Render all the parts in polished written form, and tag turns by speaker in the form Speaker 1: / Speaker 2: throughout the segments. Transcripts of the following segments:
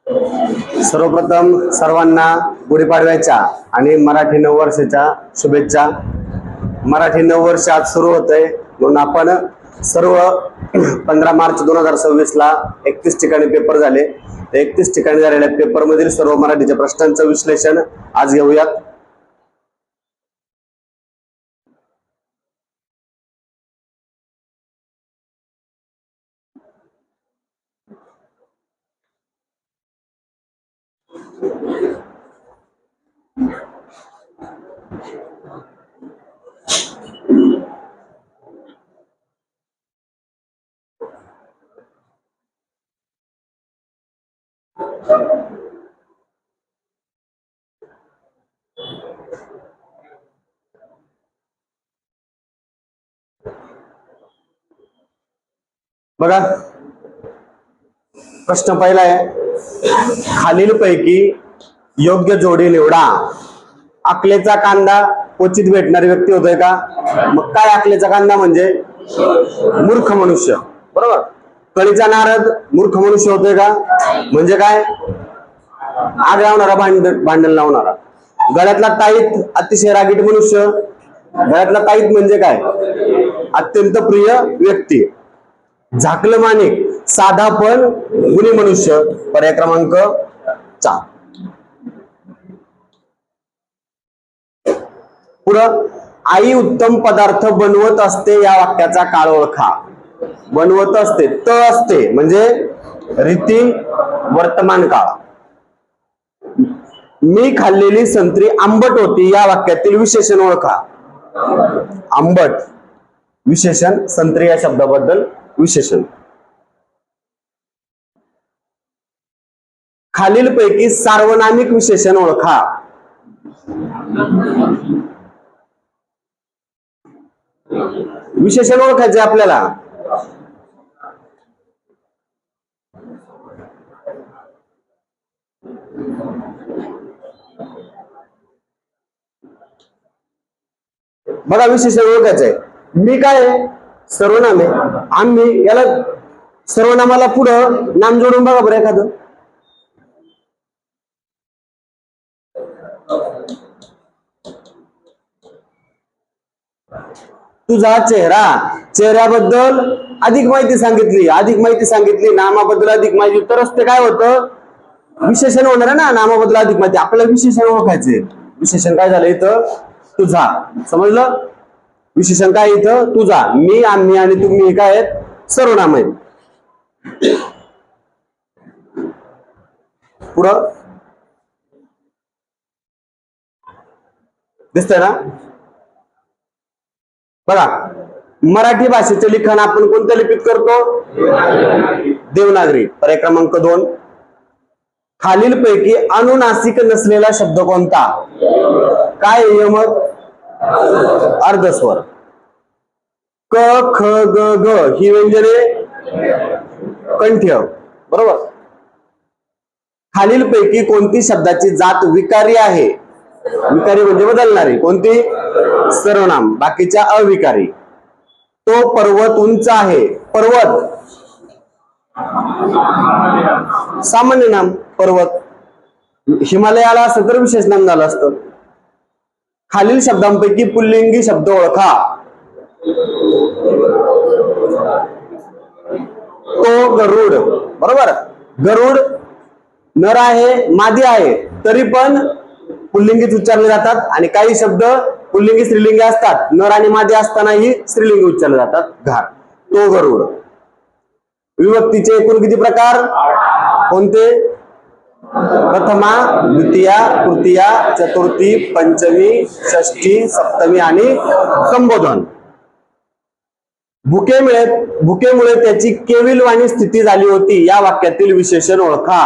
Speaker 1: सर्वप्रथम सर्वांना गुढीपाडव्याच्या आणि मराठी नववर्षाच्या शुभेच्छा। मराठी नववर्ष आज सुरू होतंय, म्हणून आपण सर्व 15 मार्च 2026 ला 31 ठिकाणी पेपर झाले। 31 ठिकाणी झालेल्या पेपर मधील सर्व मराठीच्या प्रश्नांचं विश्लेषण आज घेऊयात। बघा, प्रश्न पहिला आहे, खालीलपैकी योग्य जोडी निवडा। अकलेचा कांदा क्वचित भेटणारी व्यक्ती होतोय का? मग काय अकलेचा कांदा म्हणजे मूर्ख मनुष्य, बरोबर। कळीचा नारद मूर्ख मनुष्य होतोय का? म्हणजे काय? आग लावणारा, भांडण लावणारा। गळ्यातला ताईत अतिशय रागीट मनुष्य। गळ्यातला ताईत म्हणजे काय? अत्यंत प्रिय व्यक्ती। झाकलं माणिक साधा पण गुणी मनुष्य। पर्याय क्रमांक 4। पुढं, आई उत्तम पदार्थ बनवत असते या वाक्याचा काळ ओळखा। बनवत असते, त असते म्हणजे रीती वर्तमान काळ। मी खाल्लेली संत्री आंबट होती या वाक्यातील विशेषण ओळखा। आंबट विशेषण, संत्री या शब्दाबद्दल विशेषण। खालीलपैकी सार्वनामिक विशेषण ओळखा। विशेषण ओळखायचे आपल्याला। बघा, विशेषण ओळखायचंय। मी काय आहे? सर्वनाम आहे। आम्ही, याला सर्वनामाला पुढं नाम जोडून बघा बरं एखादं। तुझा चेहरा, चेहऱ्याबद्दल अधिक माहिती सांगितली, अधिक माहिती सांगितली। नामाबद्दल अधिक माहिती, तरच ते काय होतं? विशेषण होणार आहे ना। नामाबद्दल अधिक माहिती, आपल्याला विशेषण ओळखायचे। विशेषण काय झालं इथं? तुझा, समजलं? विशेषण काय इथं? तुझा। मी, आम्ही आणि तुम्ही काय आहेत? सर्वनाम आहेत। पुढं दिसतंय ना? बघा, मराठी भाषेचे लिखाण आपण कोणत्या लिपीत करतो? देवनागरी। पर्याय क्रमांक 2। खालीलपैकी अनुनासिक नसलेला शब्द कोणता? काय यमक? अर्धस्वर। क, ख, ग, घ ही व्यंजने कंठ्य, बरोबर। खालीलपैकी कोणती शब्दाची जात विकारी आहे? विकारी म्हणजे बदलणारी। कोणती? सर्वनाम, बाकीच्या अविकारी। तो पर्वत उंच आहे। पर्वत सामान्य नाम, पर्वत। हिमालयाला असं तर विशेष नाम झालं असतं। खालील शब्दांपैकी पुल्लिंगी शब्द ओळखा। तो गरुड, बरोबर। गरुड नर आहे, मादी आहे, तरी पण पुल्लिंगीच उच्चारले जातात। आणि काही शब्द पुल्लिंगी स्त्रीलिंगी असतात, नर आणि मादी असतानाही स्त्रीलिंगी उच्चारले जातात। घाट, तो गरुड। विभक्तीचे एकूण किती प्रकार? कोणते? प्रथमा, द्वितीया, तृतीया, चतुर्थी, पंचमी, षष्ठी, सप्तमी आणि संबोधन। भुकेमुळे त्याची केविलवाणी स्थिती झाली होती या वाक्यातील विशेषण ओळखा।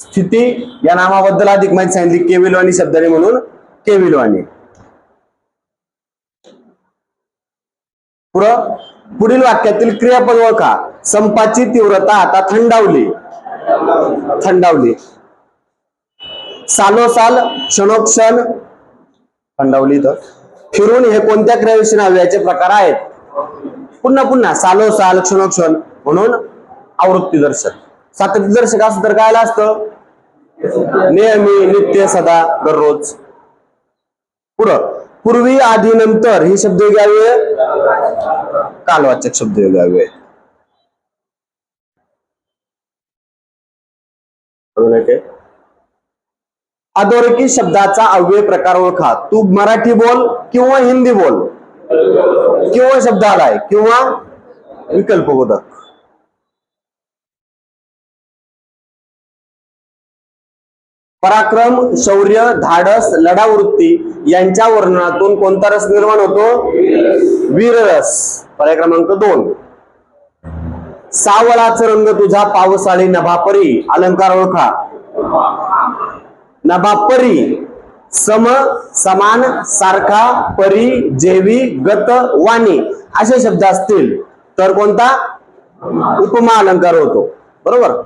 Speaker 1: स्थिती या नामाबद्दल अधिक माहिती सांगितली केविलवाणी शब्दाने, म्हणून केविलवाणी। पुढील वाक्यातील क्रियापद ओळखा। संपाची तीव्रता आता थंडावली। थंडावली। सालोसाल, क्षणोक्षण थंडावली। तर फिरून हे कोणत्या क्रियाविशेषण अव्ययाचे प्रकार आहेत? पुन्हा पुन्हा सालोसाल, क्षणोक्षण, म्हणून आवृत्तीदर्शक. सातत्यदर्शक असं तर काय असतं? नेहमी, नित्य, सदा, दररोज. पुढं पूर्वी, आधी, नंतर ही शब्दयोगी अव्यय कालवाचक शब्दयोगी अव्यय. अधोरेखित शब्दाचा अव्यय प्रकार ओळखा. तू मराठी बोल किंवा हिंदी बोल किंवा शब्द आलाय किंवा विकल्पबोधक. पराक्रम, शौर्य, धाडस, लढावृत्ती यांच्या वर्णनातून कोणता रस निर्माण होतो? वीररस. पर्याय क्रमांक 2. सावळाच रंग तुझा पावसाळी नभापरी. अलंकार ओळखा. नभापरी सम, समान, सारखा, परी, जेवी, गत, वाणी असे शब्द असतील तर कोणता? उपमा अलंकार होतो. बरोबर.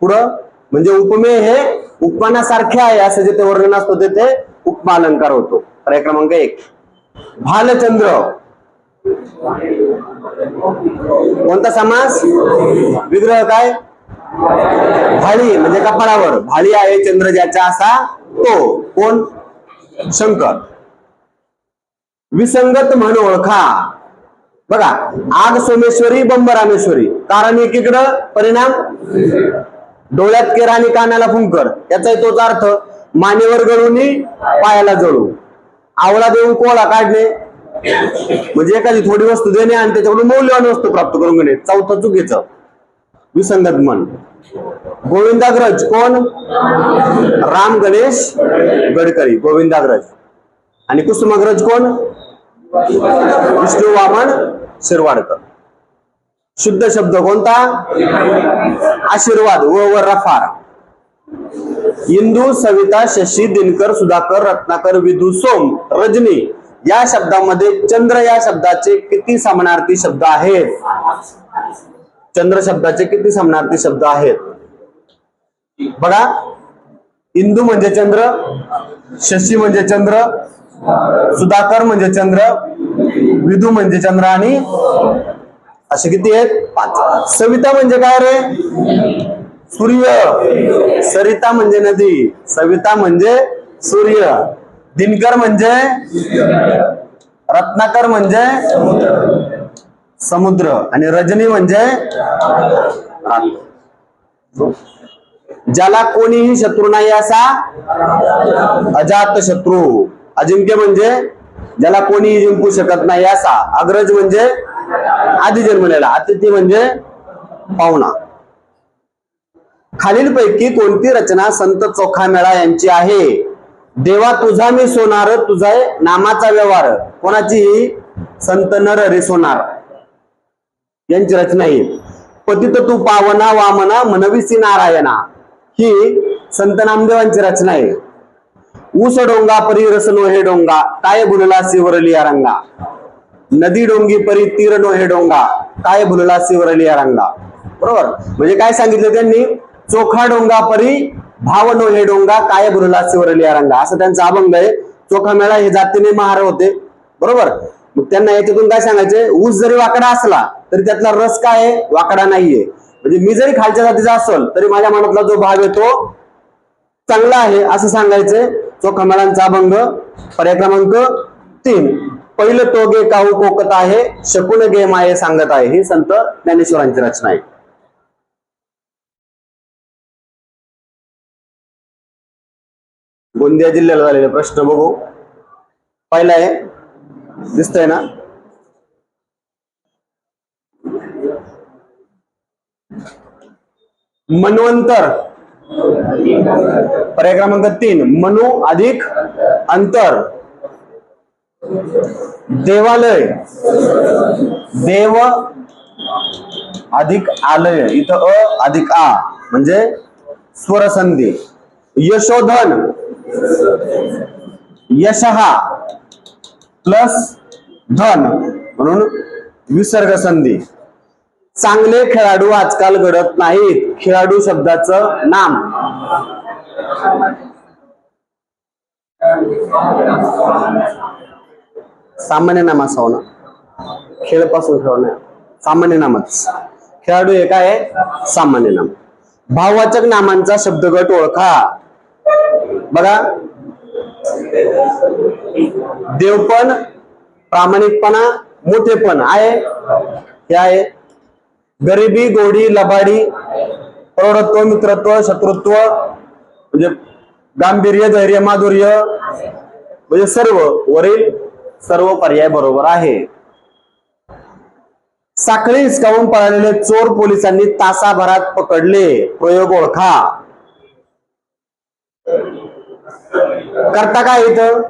Speaker 1: पुढं म्हणजे उपमेय हे उपमानासारखे आहे असं जिथे वर्णन असतो तिथे उपमा अलंकार होतो. पर्याय क्रमांक 1. भालचंद्र कोणता समास? विग्रह काय? भाळी म्हणजे कपाळावर भाळी आहे चंद्र ज्याचा असा तो. कोण? शंकर. विसंगत म्हण ओळखा. बघा, आग सोमेश्वरी, बंब रामेश्वरी. कारण एकीकडं, परिणाम डोळ्यात केर आणि कानाला फुंकर. याचाही तोच अर्थ. मानेवर गळूनी पायाला जळू. आवळा देऊन कोळा काढणे म्हणजे एखादी थोडी वस्तू देणे आणि त्याच्याकडून मौल्यवान वस्तू प्राप्त करून घेणे. चौथं चुकीचं. विसंगत म्हण. गोविंदाग्रज कोण? राम गणेश गडकरी गोविंदाग्रज. आणि कुसुमाग्रज कोण? विष्णू वामन शिरवाडकर. शुद्ध शब्द कोणता? आशीर्वाद व रफार. इंदू, सविता, शशी, दिनकर, सुधाकर, रत्नाकर, विधू, सोम, रजनी या शब्दामध्ये चंद्र या शब्दाचे किती समानार्थी शब्द आहेत? चंद्र शब्दाचे किती समानार्थी शब्द आहेत? बघा, इंदू म्हणजे चंद्र, शशी म्हणजे चंद्र, सुधाकर म्हणजे चंद्र, विधू म्हणजे चंद्र आणि असे किती आहेत? 5. सविता म्हणजे काय रे? सूर्य. सरिता म्हणजे नदी, सविता म्हणजे सूर्य. दिनकर म्हणजे रत्नाकर म्हणजे समुद्र आणि रजनी म्हणजे ज्याला कोणीही शत्रू नाही असा अजात शत्रू. अजिंक्य म्हणजे ज्याला कोणीही जिंकू शकत नाही असा. अग्रज म्हणजे आधी जन्मलेला. अतिथी म्हणजे पाहुणा. खालीलपैकी कोणती रचना संत चोखामेळा यांची आहे? देवा तुझा मी सोनार, तुझा नामाचा व्यवहार. कोणाची ही? संत नरहरी सोनार यांची रचना ही. पतित तू पावना वामना मनविसी नारायणा ही संत नामदेवांची रचना आहे. ऊस डोंगा परी रस नोहे डोंगा, काय भुलला सिवरली रंगा. नदी डोंगी परी तीर नोहे डोंगा, काय भुलला सिवरली रंगा. बरोबर. म्हणजे काय सांगितलं त्यांनी? चोखा डोंगा परी भाव नोहे डोंगा, काय भुलला सिवरली रंगा असं त्यांचा अभंग आहे. चोखामेळा हे जातीने महार होते. बरोबर. मग त्यांना याच्यातून काय सांगायचे? ऊस जरी वाकडा असला तरी त्यातला रस काय आहे? वाकडा नाहीये. म्हणजे मी जरी खालच्या जातीचा असेल तरी माझ्या मनातला जो भाव आहे तो चांगला आहे असं सांगायचंय. चोखामेळांचा अभंग. पर्याय क्रमांक 3. पहिलं तो गे काहू कोकत आहे, शकून गे माये सांगत आहे. ही संत ज्ञानेश्वरांची रचना आहे. गोंदिया जिल्ह्याला झालेले प्रश्न बघू. पहिला आहे, दिसतंय ना? मन्वंतर. पर्याय क्रमांक 3. मनु अधिक अंतर. देवालय. देव अधिक आलय. इथं अ अधिक आ म्हणजे स्वरसंधी. यशोधन. यशहा प्लस धन म्हणून विसर्ग संधी. चांगले खेळाडू आजकाल घडत नाहीत. खेळाडू शब्दाचं नाम. सामान्य नाम असावं ना. खेळ पासून खेळणं सामान्य नामच. खेळाडू हे काय आहे? सामान्य नाम. भाववाचक नामांचा शब्दगट ओळखा. बघा, देवपण, प्रामाणिकपणा, मोठेपण आहे, हे आहे. गरिबी, गोडी, लबाडी, प्रौढत्व, मित्रत्व, शत्रुत्व, म्हणजे गांभीर्य, धैर्य, माधुर्य, म्हणजे सर्व वरील सर्व पर्याय बरोबर आहे. साखळी हिसकावून पळालेले चोर पोलिसांनी तासाभरात पकडले. प्रयोग ओळखा. करता काय इथं?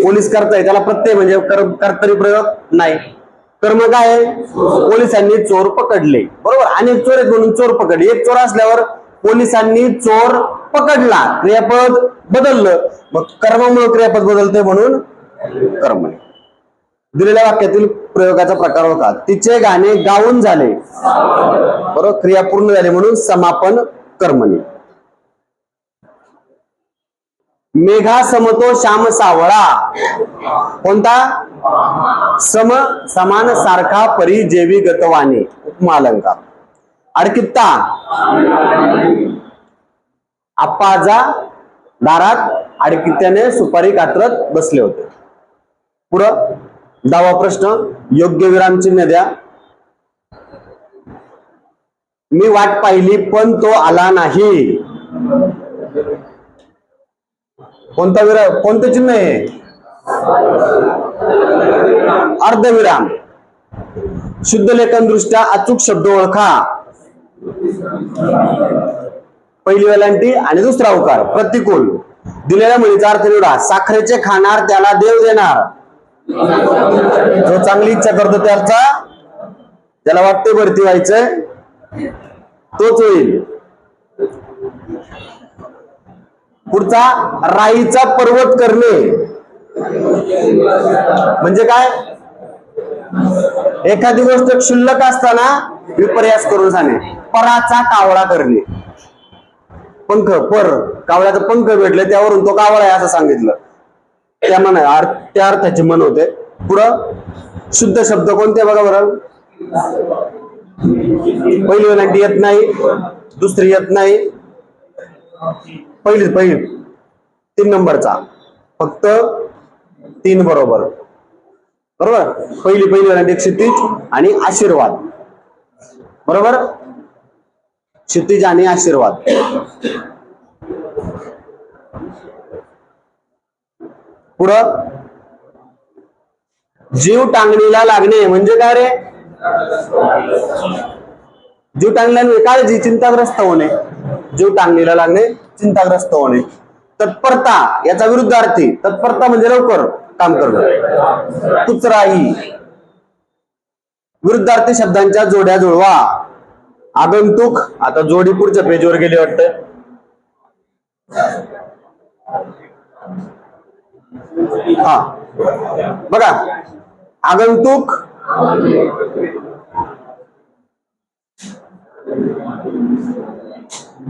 Speaker 1: पोलीस करताय, त्याला प्रत्यय म्हणजे कर्तरी प्रयोग नाही. कर्म काय आहे? पोलिसांनी चोर पकडले. बरोबर, अनेक चोर आहेत म्हणून चोर पकडले. एक चोर असल्यावर पोलिसांनी चोर पकडला, क्रियापद बदललं, मग कर्मामुळे क्रियापद बदलते म्हणून कर्म. दिलेल्या वाक्यातील प्रयोगाचा प्रकार ओळखा. तिचे गाणे गाऊन झाले. बरोबर, क्रिया पूर्ण झाली म्हणून समापन कर्मणी. मेघा समतो श्याम सावळा. कोणता? सम, समान, सारखा, परी, जेवी, गतवाने, उपमा अलंकार. अडकित्ता. आप्पाजा दारात अडकित्याने सुपारी कातरत बसले होते. पुढं 10वा प्रश्न, योग्य विरामचिन्ह द्या. मी वाट पाहिली पण तो आला नाही. कोणता विराम, कोणतं चिन्ह आहे? अर्धविराम. शुद्ध लेखन दृष्ट्या अचूक शब्द ओळखा. पहिली वेलांटी आणि दुसरा उकार. प्रतिकूल. दिलेल्या म्हणीचा अर्थ निवडा. साखरेचे खाणार त्याला देव देणार. जो चांगली इच्छा करतो त्याचा, ज्याला वाटते भरती व्हायचंय तोच होईल. पुढचा, राईचा पर्वत करणे म्हणजे काय? एखादी गोष्ट क्षुल्लक असताना विपर्यास करून सांगणे. पराचा कावळा करणे. पंख, पर, कावळ्याचा पंख भेटले त्यावरून तो कावळा आहे असं सांगितलं, त्या अर्थाचे मन होते. पुढं शुद्ध शब्द कोणते बघा बरं. पहिली वेलांटी येत नाही, दुसरी येत नाही, पहिली 3 नंबरचा फक्त 3 बरोबर. बरोबर, पहिली वेलांटी क्षितिज आणि आशीर्वाद. बरोबर, क्षितिज आणि आशीर्वाद. पुढं जीव टांगणीला लागणे म्हणजे काय रे? जीव टांगल्याने काळजी, चिंताग्रस्त होणे. जीव टांगणीला लागणे, चिंताग्रस्त होणे. तत्परता याचा विरुद्धार्थी. तत्परता म्हणजे लवकर काम करणं. कुचराई. विरुद्धार्थी शब्दांच्या जोड्या जुळवा. आगंतुक. आता जोडी पुढच्या पेजवर गेली वाटतं. हा बघा, आगंतुक,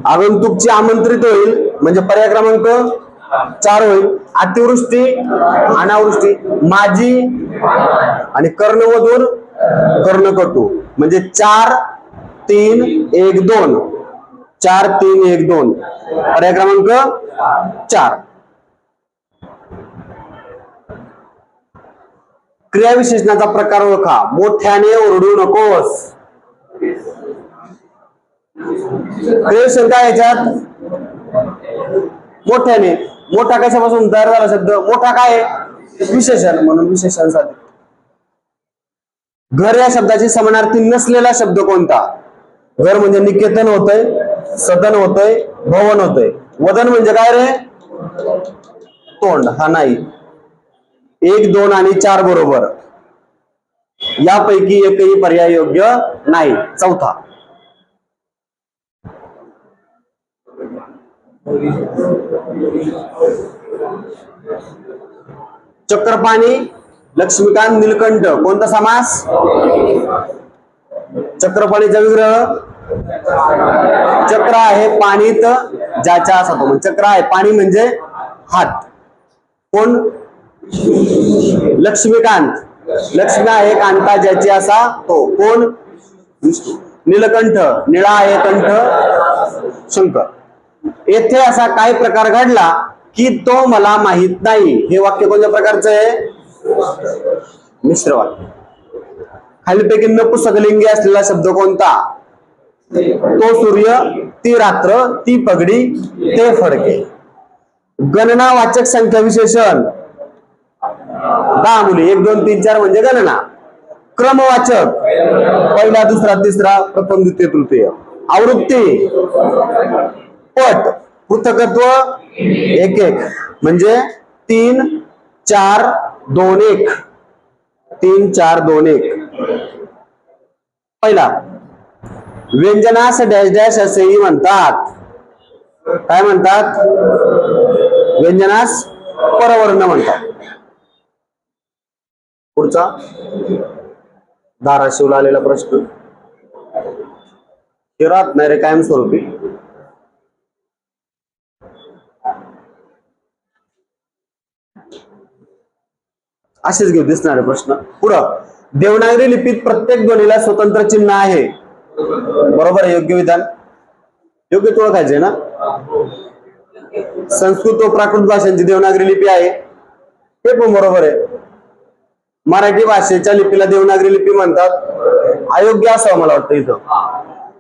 Speaker 1: आगंतुकची आमंत्रित होईल म्हणजे पर्याय क्रमांक 4 होईल. अतिवृष्टी, अनावृष्टी, माझी आणि कर्णवधूर, कर्णकटू म्हणजे 4 3 1 2. 4 3 1 2. पर्याय क्रमांक 4. क्रियाविशेषणाचा प्रकार ओळखा. मोठ्याने ओरडू नकोस. क्रियाविशेषण काय याच्यात? मोठ्याने. मोठा कशापासून तयार झाला शब्द? मोठा काय आहे? विशेषण, म्हणून विशेषणासाठी. घर या शब्दाची समानार्थी नसलेला शब्द कोणता? घर म्हणजे निकेतन होतंय, सदन होतंय, भवन होतंय. वदन म्हणजे काय रे? तोंड. हा नाही. 1 2 आणि 4 बरोबर. यापैकी एकही पर्याय योग्य नाही. चौथा. चक्रपाणी, लक्ष्मीकांत, नीलकंठ कोणता समास? चक्रपाणीचा विग्रह. चक्र आहे पाणीत ज्याच्या असा तो. चक्र आहे पाणी म्हणजे हात. कोण? लक्ष्मीकांत. लक्ष्मी आहे कांता ज्याची असा तो. कोण? विष्णू. नीलकंठ, निळा आहे कंठ शंकर. येथे असा काय प्रकार घडला की तो मला माहित नाही. हे वाक्य कोणत्या प्रकारचं आहे? मिश्र वाक्य. खालीपैकी नपुंसकलिंगी असलेला शब्द कोणता? तो सूर्य, ती रात्र, ती पगडी, ते फडके. गणनावाचक संख्या विशेषण 10 मुली. 1 2 3 4 म्हणजे गणना. क्रमवाचक पहिला, दुसरा, तिसरा, प्रथम, द्वितीय, तृतीय. आवृत्ती पट. पृथकत्व 1 1 म्हणजे 3 4 2 1. 3 4 2 1. पहिला, व्यंजनास डॅश डॅश असेही म्हणतात. काय म्हणतात? व्यंजनास परवर्ण म्हणतात. पुढचा धाराशिवला आलेला प्रश्न. हे राहत नाही रे कायमस्वरूपी. असेच घेऊ दिसणारे प्रश्न. पुढं, देवनागरी लिपीत प्रत्येक ध्वनीला स्वतंत्र चिन्ह आहे. बरोबर आहे. योग्य विधान. योग्य तो ओळखायचे ना. संस्कृत व प्राकृत भाषांची देवनागरी लिपी आहे, हे पण बरोबर आहे. मराठी भाषेच्या लिपीला देवनागरी लिपी म्हणतात. अयोग्य असं मला वाटतं इथं.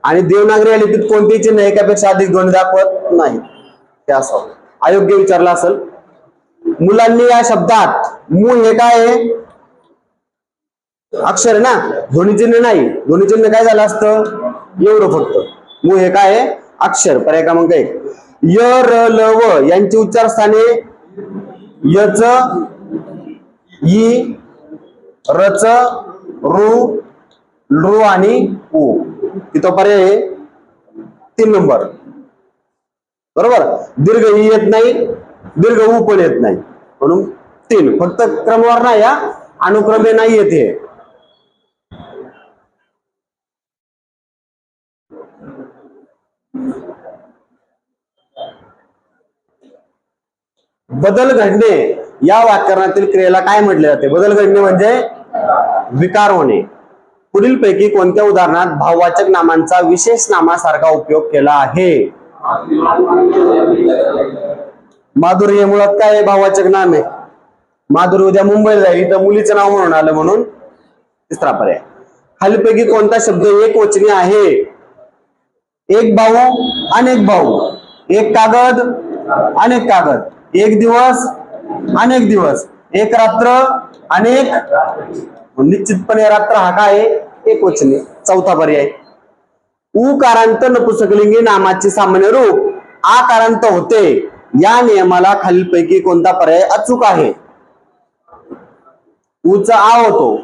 Speaker 1: आणि देवनागरी या लिपीत कोणतेही चिन्ह एकापेक्षा अधिक ध्वनी दाखवत नाही, ते असं अयोग्य विचारला असेल. मुलांनी या शब्दात मूळ हे काय आहे? अक्षर ना, ध्वनिचिन्ह नाही. ध्वनिचिन्ह काय झालं असतं? एवढं फक्त. मूळ हे काय आहे? अक्षर. पर्याय क्रमांक 1. य र ल व यांची उच्चारस्थाने यच, ई, रच, रू, लृ आणि उ. तिथं पर्याय 3 नंबर. बरोबर. दीर्घ ई येत नाही, दीर्घ उ पण येत नाही, म्हणून 3. फक्त क्रमवार नाही, या अनुक्रमे नाही येते. बदल घडणे या व्याकरणातील क्रियेला काय म्हटले जाते? बदल घडणे म्हणजे विकार होणे. पुढीलपैकी कोणत्या उदाहरणात भाववाचक नामांचा विशेष नामासारखा उपयोग केला आहे? माधुरी हे मुळात काय आहे? भाववाचक नाम आहे. माधुरी उद्या मुंबईला जाईल, तर मुलीचं नाव म्हणून आलं, म्हणून 3रा पर्याय. खालीपैकी कोणता शब्द एक वचनी आहे? एक भाऊ, अनेक भाऊ. एक कागद, अनेक कागद. एक दिवस, अनेक दिवस. एक रात्र, अनेक. निश्चितपणे रात्र हा काय आहे? एक वचनी. 4था पर्याय. उकारांत नपुंसकलिंगी नामाचे सामान्य रूप आकारांत होते. या नियमाला खालीलपैकी कोणता पर्याय अचूक आहे? उचा आ होतो.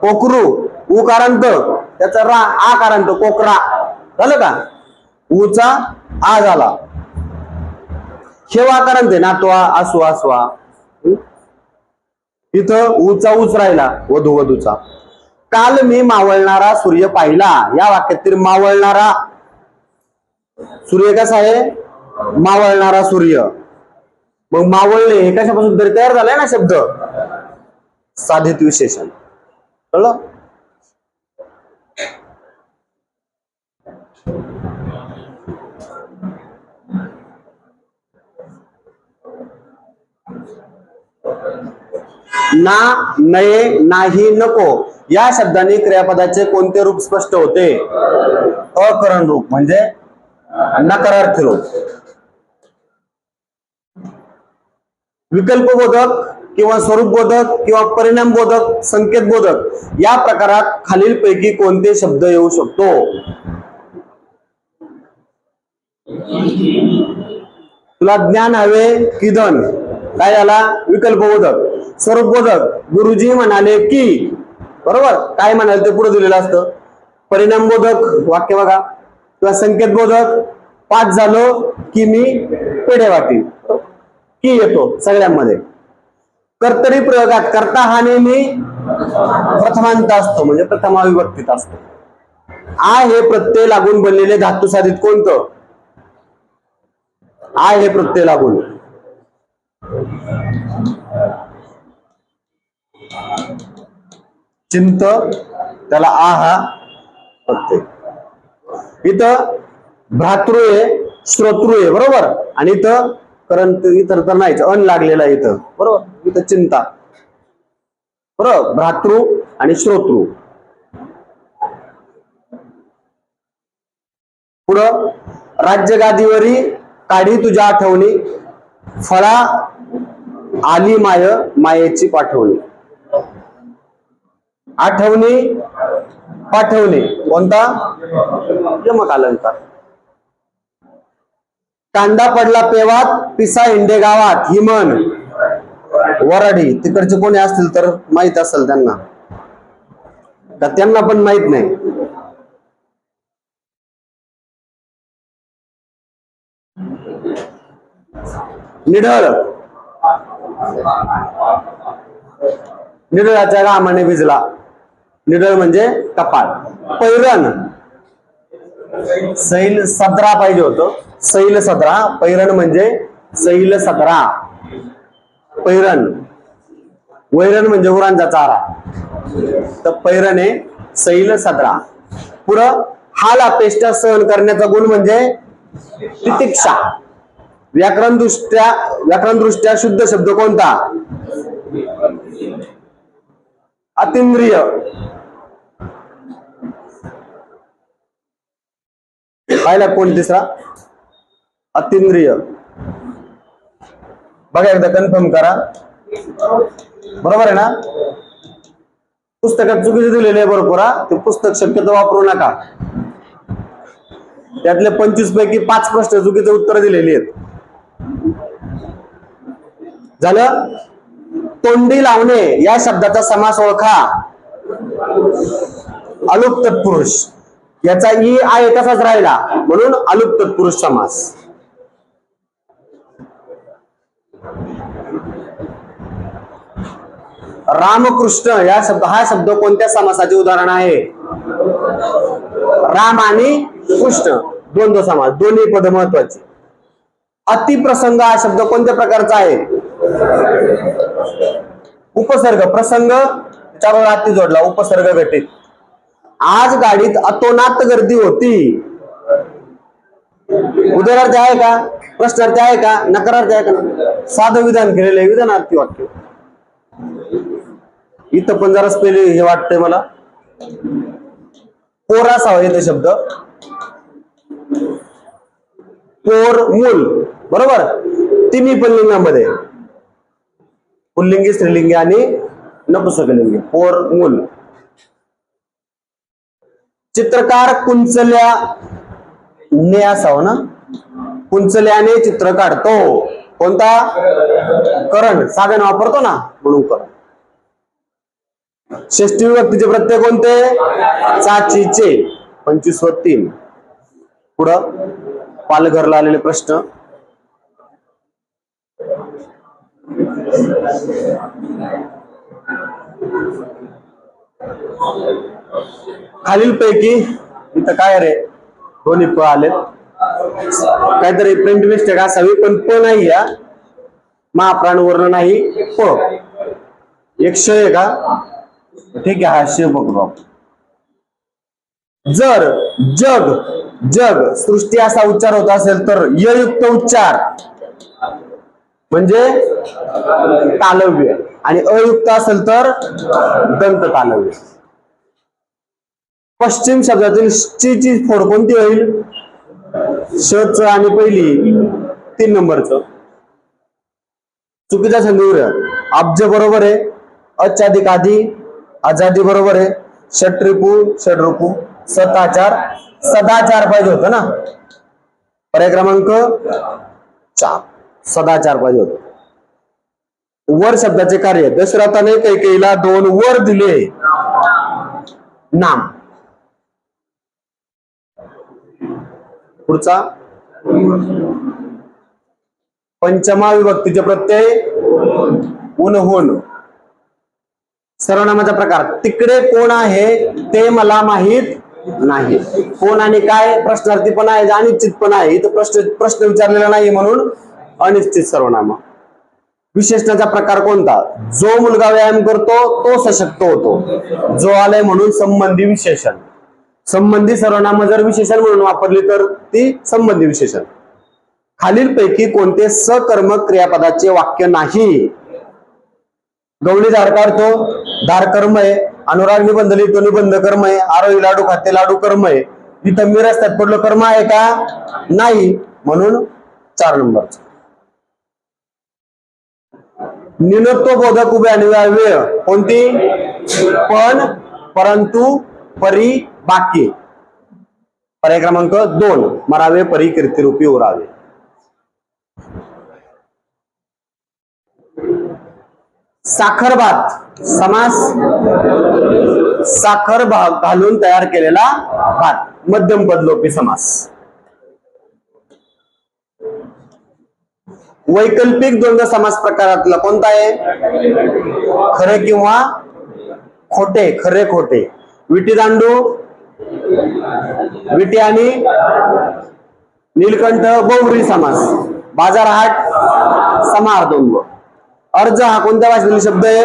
Speaker 1: कोकरू उकारांत, त्याचा रा आकारांत कोकरा. झालं का? उचा आ झाला. हे वाकारांत आहे ना, तो आसू आसवा. इथं उचा उच राहिला, वधू वधूचा. काल मी मावळणारा सूर्य पाहिला या वाक्यातील मावळणारा सूर्य कसा आहे? मावळणारा सूर्य. मग मावळणे हे कशापासून तरी तयार झालाय ना शब्द, साधित विशेषण. कळलं? ना, नये, नाही, नको या शब्दांनी क्रियापदाचे कोणते रूप स्पष्ट होते? अकरण रूप म्हणजे नकारार्थी रूप. विकल्पबोधक किंवा स्वरूपबोधक किंवा परिणामबोधक, संकेतबोधक या प्रकारात खालीलपैकी कोणते शब्द येऊ शकतो? तुला ज्ञान हवे की धन? काय झाला? विकल्पबोधक. स्वरूपबोधक, गुरुजी म्हणाले की. बरोबर. काय म्हणाले ते पुढे दिलेलं असतं. परिणामबोधक वाक्य बघा, किंवा संकेतबोधक, 5 झालो की मी पेढे वाटीन, की येतो सगळ्यांमध्ये. कर्तरी प्रयोगात कर्ता हा नेहमी प्रथमांत असतो, म्हणजे प्रथमाविभक्तीत असतो. आ हे प्रत्यय लागून बनलेले धातू साधित कोणतं? आ हे प्रत्यय लागून चिंत, त्याला आहा प्रत्यय. इथं भ्रातृ आहे, श्रोतृ आहे, बरोबर. आणि इथं करंट इतर तर नाहीच, अन लागलेला आहे इथं, बरोबर. इथं चिंता, बरोबर. भ्रातृ आणि श्रोतृ. पुढं राज्य गादीवरी काढी तुझ्या आठवणी, फळा आली माय मायेची पाठवणी. आठवणी पाठवणे कोणता? यमक अलंकार. कांदा पडला पेवात, पिसा इंडे गावात, ही म्हण वराडी. तिकडचे कोणी असतील तर माहित असेल त्यांना, का त्यांना पण माहित नाही. निढळ, निढळाच्या घामाने भिजला. निढळ म्हणजे कपाळ. पैरण, सैल सदरा पाहिजे होतं, सैल सदरा. पैरण म्हणजे सैल सदरा. पैरण. वैरण म्हणजे गुरांचा चारा, तर पैरण आहे सैल सदरा. पुढं हाल अपेष्टा सहन करण्याचा गुण म्हणजे तितिक्षा. व्याकरण दृष्ट्या शुद्ध शब्द कोणता? अतींद्रिय. पाहिला कोण तिसरा? अतींद्रिय. बघा एकदा कन्फर्म करा, बरोबर आहे ना? पुस्तकात चुकीचे दिलेले आहे भरपूर, ते पुस्तक शक्यतो वापरू नका. त्यातले 25 पैकी 5 प्रश्न चुकीचे उत्तर दिलेली आहेत. झालं. तोंडी लावणे या शब्दाचा समास ओळखा. अलुक तत्पुरुष. याचा ई आहे तसाच राहिला म्हणून अलुक तत्पुरुष समास. रामकृष्ण हा शब्द कोणत्या समासाचे उदाहरण आहे? राम आणि कृष्ण द्वंद्व समास, दोन्ही पद महत्वाचे. अतिप्रसंग हा शब्द कोणत्या प्रकारचा आहे? उपसर्ग. प्रसंग त्यावर अति जोडला, उपसर्ग घटित. आज गाडीत अतोनात गर्दी होती. उदाहरणार्थ आहे का? प्रश्नार्थ आहे का? नकारार्थ आहे का? साधं विधान केलेलं आहे, विधानार्थी वाक्य. इथं पण जरा स्पेलिंग हे वाटतंय मला. पोर असावा येतो शब्द. पोर, मूल, बरोबर. तिन्ही पुल्लिंगामध्ये, पुल्लिंगी, स्त्रीलिंगी आणि नपुंसकलिंगी. पोर, मूल. चित्रकार कुंचल्या ने असावं ना? कुंचल्याने चित्र काढतो. कोणता? करण. साधन वापरतो ना म्हणून करण. षष्टी विभक्तीचे प्रत्यय कोणते? चाचीचे. 25 व 3. पुढं पालघरला आलेले प्रश्न. खालीलपैकी इथं काय रे? दोन्ही प आलेत. काहीतरी प्रिंट मिस्टेक असावी, पण प नाही. या महाप्राण वर्ण नाही, प. एक श आहे का? ठीक आहे, हा श बघू आपण. जर जग जग सृष्टी असा उच्चार होत असेल तर ययुक्त उच्चार म्हणजे तालव्य, आणि अयुक्त असेल तर दंत तालव्य. पश्चिम शब्दातील ची फोड कोणती होईल? श च आणि पहिली 3 नंबरचं. चुकीचा संधी. अब्ज बरोबर आहे. अचाधिक आधी. आजादी बरोबर आहे. षट्रिपू षड्रूपू. सदाचार. सदाचार पाहिजे होतं ना. पर्याय क्रमांक 4 सदाचार पाहिजे होत. वर शब्दाचे कार्य. दशरथाने कैकेयीला 2 वर दिले. नाम. पुढचा पंचमा विभक्तीचे प्रत्यय उन. सर्वनामाचा प्रकार. तिकडे कोण आहे ते मला माहित नाही. कोण आणि काय प्रश्नार्थी पण आहे, अनिश्चित पण आहे. इथं प्रश्न विचारलेला नाही म्हणून अनिश्चित सर्वनामा. विशेषणाचा प्रकार कोणता? जो मुलगा व्यायाम करतो तो सशक्त होतो. जो आलंय म्हणून संबंधी विशेषण. संबंधी सर्वनाम जर विशेषण म्हणून वापरली तर ती संबंधी विशेषण. खालीलपैकी कोणते सकर्मक क्रियापदाचे वाक्य नाही? गवळी झाड काढतो, धार कर्म आहे. अनुराग निबंध लिहितो, निबंध कर्म आहे. आरोही लाडू खाते, लाडू कर्म आहे. इथं मी रस्त्यात पडलो कर्म आहे का? नाही, म्हणून 4 नंबरच. निनत्व बोधक उभे आणि वेळ कोणती? पण, परंतु, परी, बाकी. पर्याय क्रमांक 2 मरावे परी कीर्तिरूपी उरावे. साखर भात समास साखर घालून तयार केलेला भात, मध्यम पदलोपी समास. वैकल्पिक द्वंद्व समास प्रकारातला कोणता आहे? खरे किंवा खोटे, खरे खोटे. विटी दांडू, विटी आणि नीलकंठ बहुब्री समास. बाजार हाट, समाहार द्वंद्व. अर्ज हा कोणत्या भाषेतील शब्द आहे?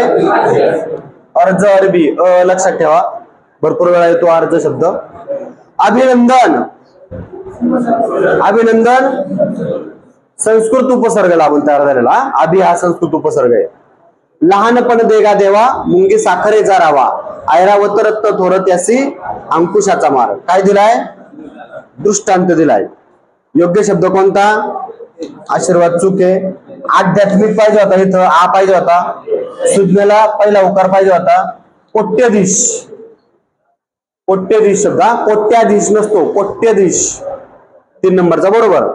Speaker 1: अर्ज अरबी. लक्षात ठेवा, भरपूर वेळा येतो अर्ज शब्द. अभिनंदन, अभिनंदन संस्कृत उपसर्ग लावून तयार झालेला. अभि हा संस्कृत उपसर्ग आहे. लहानपण देगा देवा, मुंगी साखरेचा रावा, ऐरावत रत्न थोरत यासी अंकुशाचा मार. काय दिलाय? दृष्टांत दिलाय. योग्य शब्द कोणता? आशीर्वाद. चूक आहे. आध्यात्मिक पाहिजे होता, इथं आ पाहिजे होता. सुज्ञाला पहिला उकार पाहिजे होता. कोट्यधीश, कोट्यधीश शब्द, कोट्याधीश नसतो, कोट्यधीश. 3 नंबरचा बरोबर.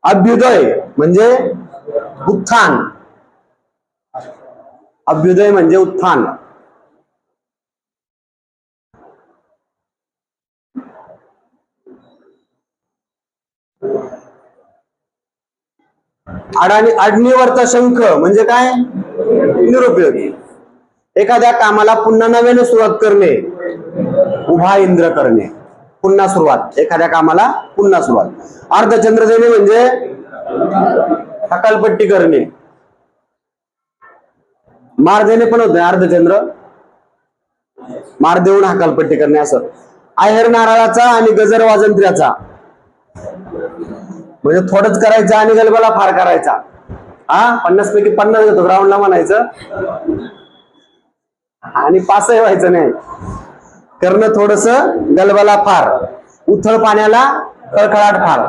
Speaker 1: अभ्युदय म्हणजे उत्थान, अभ्युदय म्हणजे उत्थान. आडणीवरचा शंख म्हणजे काय? निरुपयोगी. एखाद्या कामाला पुन्हा नव्याने सुरुवात करणे, उभा इंद्र करणे. पुन्हा सुरुवात, एखाद्या कामाला पुन्हा सुरुवात. अर्धचंद्र देणे म्हणजे हकालपट्टी करणे. मार देणे पण होते अर्धचंद्र, मार देऊन हकालपट्टी करणे असं. आहेर नारळाचा आणि गजर वाजंत्र्याचा म्हणजे थोडंच करायचं आणि गलबाला फार करायचा. 50 पैकी 50 घेतो ग्राउंडला म्हणायचं आणि पासही व्हायचं नाही. करणं थोडस, गलबाला फार. उथळ पाण्याला खळखळाट फार.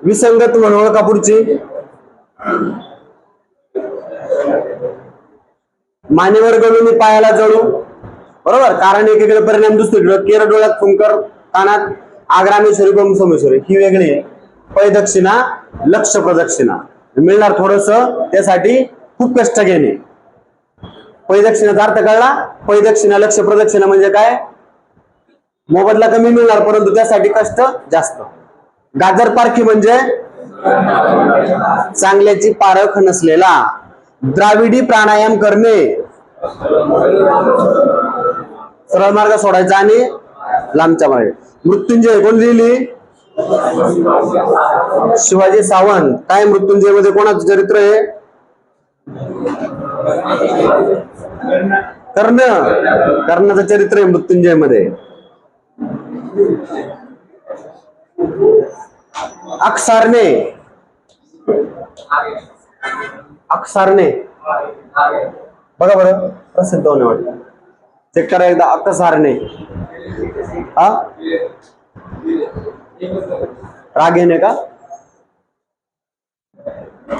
Speaker 1: विसंगत म्हणून ओळखा पुढची. मानेवर गळून पायाला जळू, बरोबर. कारण एकीकडे परिणाम दुसरीकडे. केर डोळ्यात फुंकर, कानात आग्रामेश्वरी बम सोमेश्वरी. ही वेगळी. पै दक्षिणा, लक्ष प्रदक्षिणा. मिळणार थोडस, त्यासाठी खूप कष्ट घेणे. पै दक्षिणाचा अर्थ कळला? पै दक्षिणा, लक्ष प्रदक्षिणा म्हणजे काय? मोबदला कमी मिळणार परंतु त्यासाठी कष्ट जास्त. गाजर पारखी म्हणजे चांगल्याची पारख नसलेला. द्राविडी प्राणायाम करणे, सरळ मार्ग सोडायचा आणि लांबच्या मार्गे. मृत्युंजय कोण लिहिली? शिवाजी सावंत. काय मृत्युंजय मध्ये कोणाचं चरित्र आहे? कर्ण, कर्णाचं चरित्र आहे मृत्युंजय मध्ये. अक्षारणे, अक्षारणे बघा बरं, प्रसिद्ध होणे वाटतं. चेक करा एकदा. अक्षारणे, रागेने का?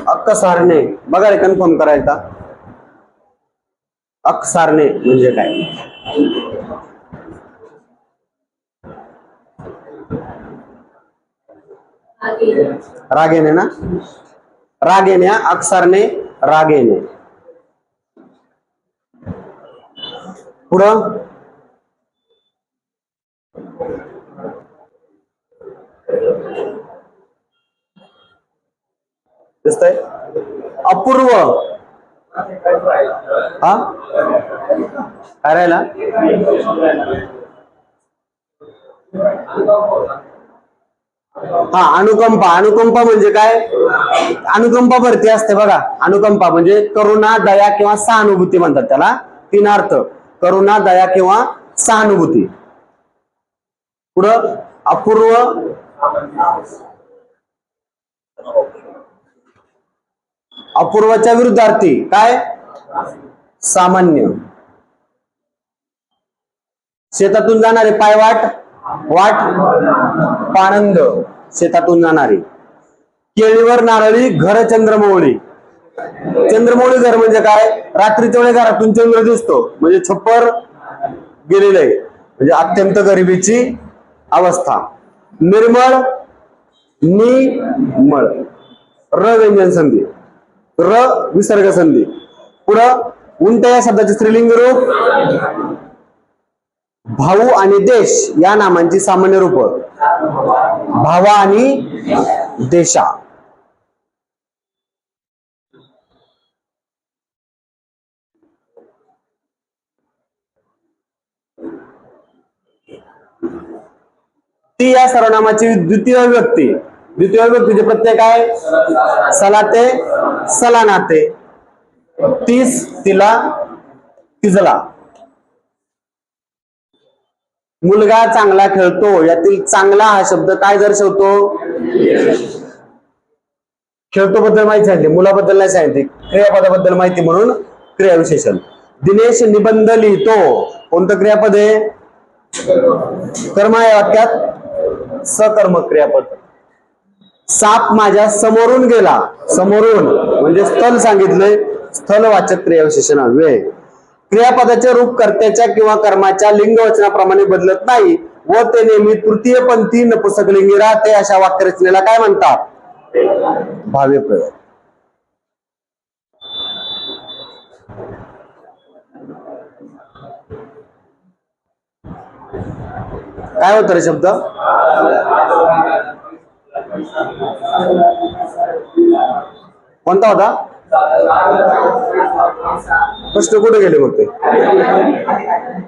Speaker 1: अक्षारणे बघा रे, कन्फर्म करायचा. अक्षारणे म्हणजे काय? रागेने ना, रागेने. अक्षारणे, रागेने. पुढं दिसतंय? अपूर्व, हा काय राहिला? हा अनुकंपा. अनुकंपा म्हणजे काय? अनुकंपा भरती असते बघा. अनुकंपा म्हणजे करुणा, दया किंवा सहानुभूती म्हणतात त्याला. तीन अर्थ: करुणा, दया किंवा सहानुभूती. पुढं अपूर्व, अपूर्वच्या विरुद्धार्थी काय? सामान्य. शेतातून जाणारे पायवाट, वाट पाणंद. शेतातून जाणारी. केळीवर नारळी घर चंद्रमौळी. चंद्रमौळी घर म्हणजे काय? रात्रीच्या वेळी घरातून चंद्र दिसतो म्हणजे छप्पर गेलेलं आहे, म्हणजे अत्यंत गरिबीची अवस्था. निर्मळ, निमळ. र व्यंजन संधी, र विसर्ग संधी. पुढं उंट या शब्दाचे स्त्रीलिंग रूप. भाऊ आणि देश या नामांची सामान्य रूप. भावा आणि देशा. ती या सर्वनामाची द्वितीय व्यक्ती. द्वितीय व्यक्तीचे प्रत्यय काय? सलाते, सलानाते. तीस, तिला, तिजला. मुलगा चांगला खेळतो यातील चांगला हा शब्द काय दर्शवतो? खेळतो बद्दल माहिती सांगितली, मुलाबद्दल नाही सांगितली. क्रियापदाबद्दल माहिती म्हणून क्रियाविशेषण. दिनेश निबंध लिहितो. कोणतं क्रियापद आहे? कर्म या वाक्यात सकर्मक क्रियापद. साप माझ्या समोरून गेला. समोरून म्हणजे स्थल सांगितलंय, स्थलवाचक क्रियाविशेषण हवे. क्रियापदाचे रूप कर्त्याच्या किंवा कर्माच्या लिंग वचनाप्रमाणे बदलत नाही व ते नेहमी तृतीय पंथी नपुंसकलिंगी राहते अशा वाक्यरचनेला काय म्हणतात? भाव्य प्रयोग. काय होतं रे शब्द? कोणता होता? प्रश्न कुठे गेले मग ते?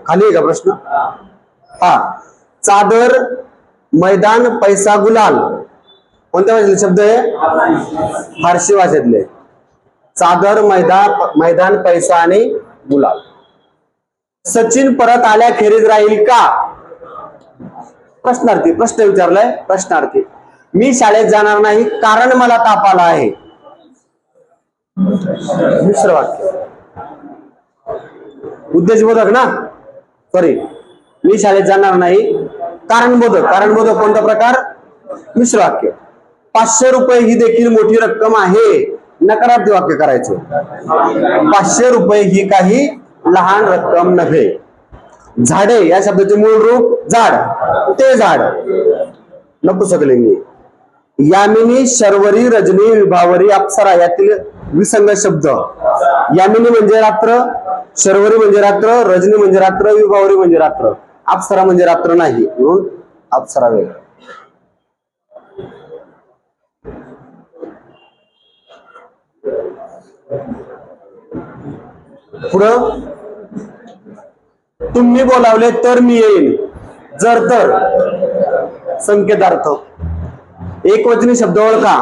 Speaker 1: खाली आहे का प्रश्न? हा. चादर, मैदान, पैसा, गुलाल. कोणत्या भाषेतले शब्द आहे? फारसी भाषेतले. चादर, मैदान, पैसा आणि गुलाल. सचिन परत आल्याखेरीज राहील का? प्रश्नार्थी. प्रश्न विचारलाय प्रश्नार्थी. मी शाळेत जाणार नाही कारण मला ताप आला आहे. मिश्र वाक्य. उद्देशबोधक ना, सॉरी. मी शाळेत जाणार नाही कारणबोधक. कारणबोधक कोणता प्रकार? मिश्र वाक्य. 500 रुपये ही देखील मोठी रक्कम आहे. नकारार्थी वाक्य करायचे. 500 रुपये ही काही लहान रक्कम नव्हे. झाडे या शब्दाचे मूळ रूप झाड, ते झाड. नपुंसकलिंगी. यामिनी, शर्वरी, रजनी, विभावरी, अप्सरा यातील विसंग शब्द. यामिनी म्हणजे रात्र, शर्वरी म्हणजे रात्र, रजनी म्हणजे रात्र, विभावरी म्हणजे रात्र. अप्सरा म्हणजे रात्र नाही म्हणून अप्सरा वेगळं. पुढं तुम्ही बोलावले तर मी येईन. जर तर संकेतार्थ. एकवचनी शब्द ओळखा.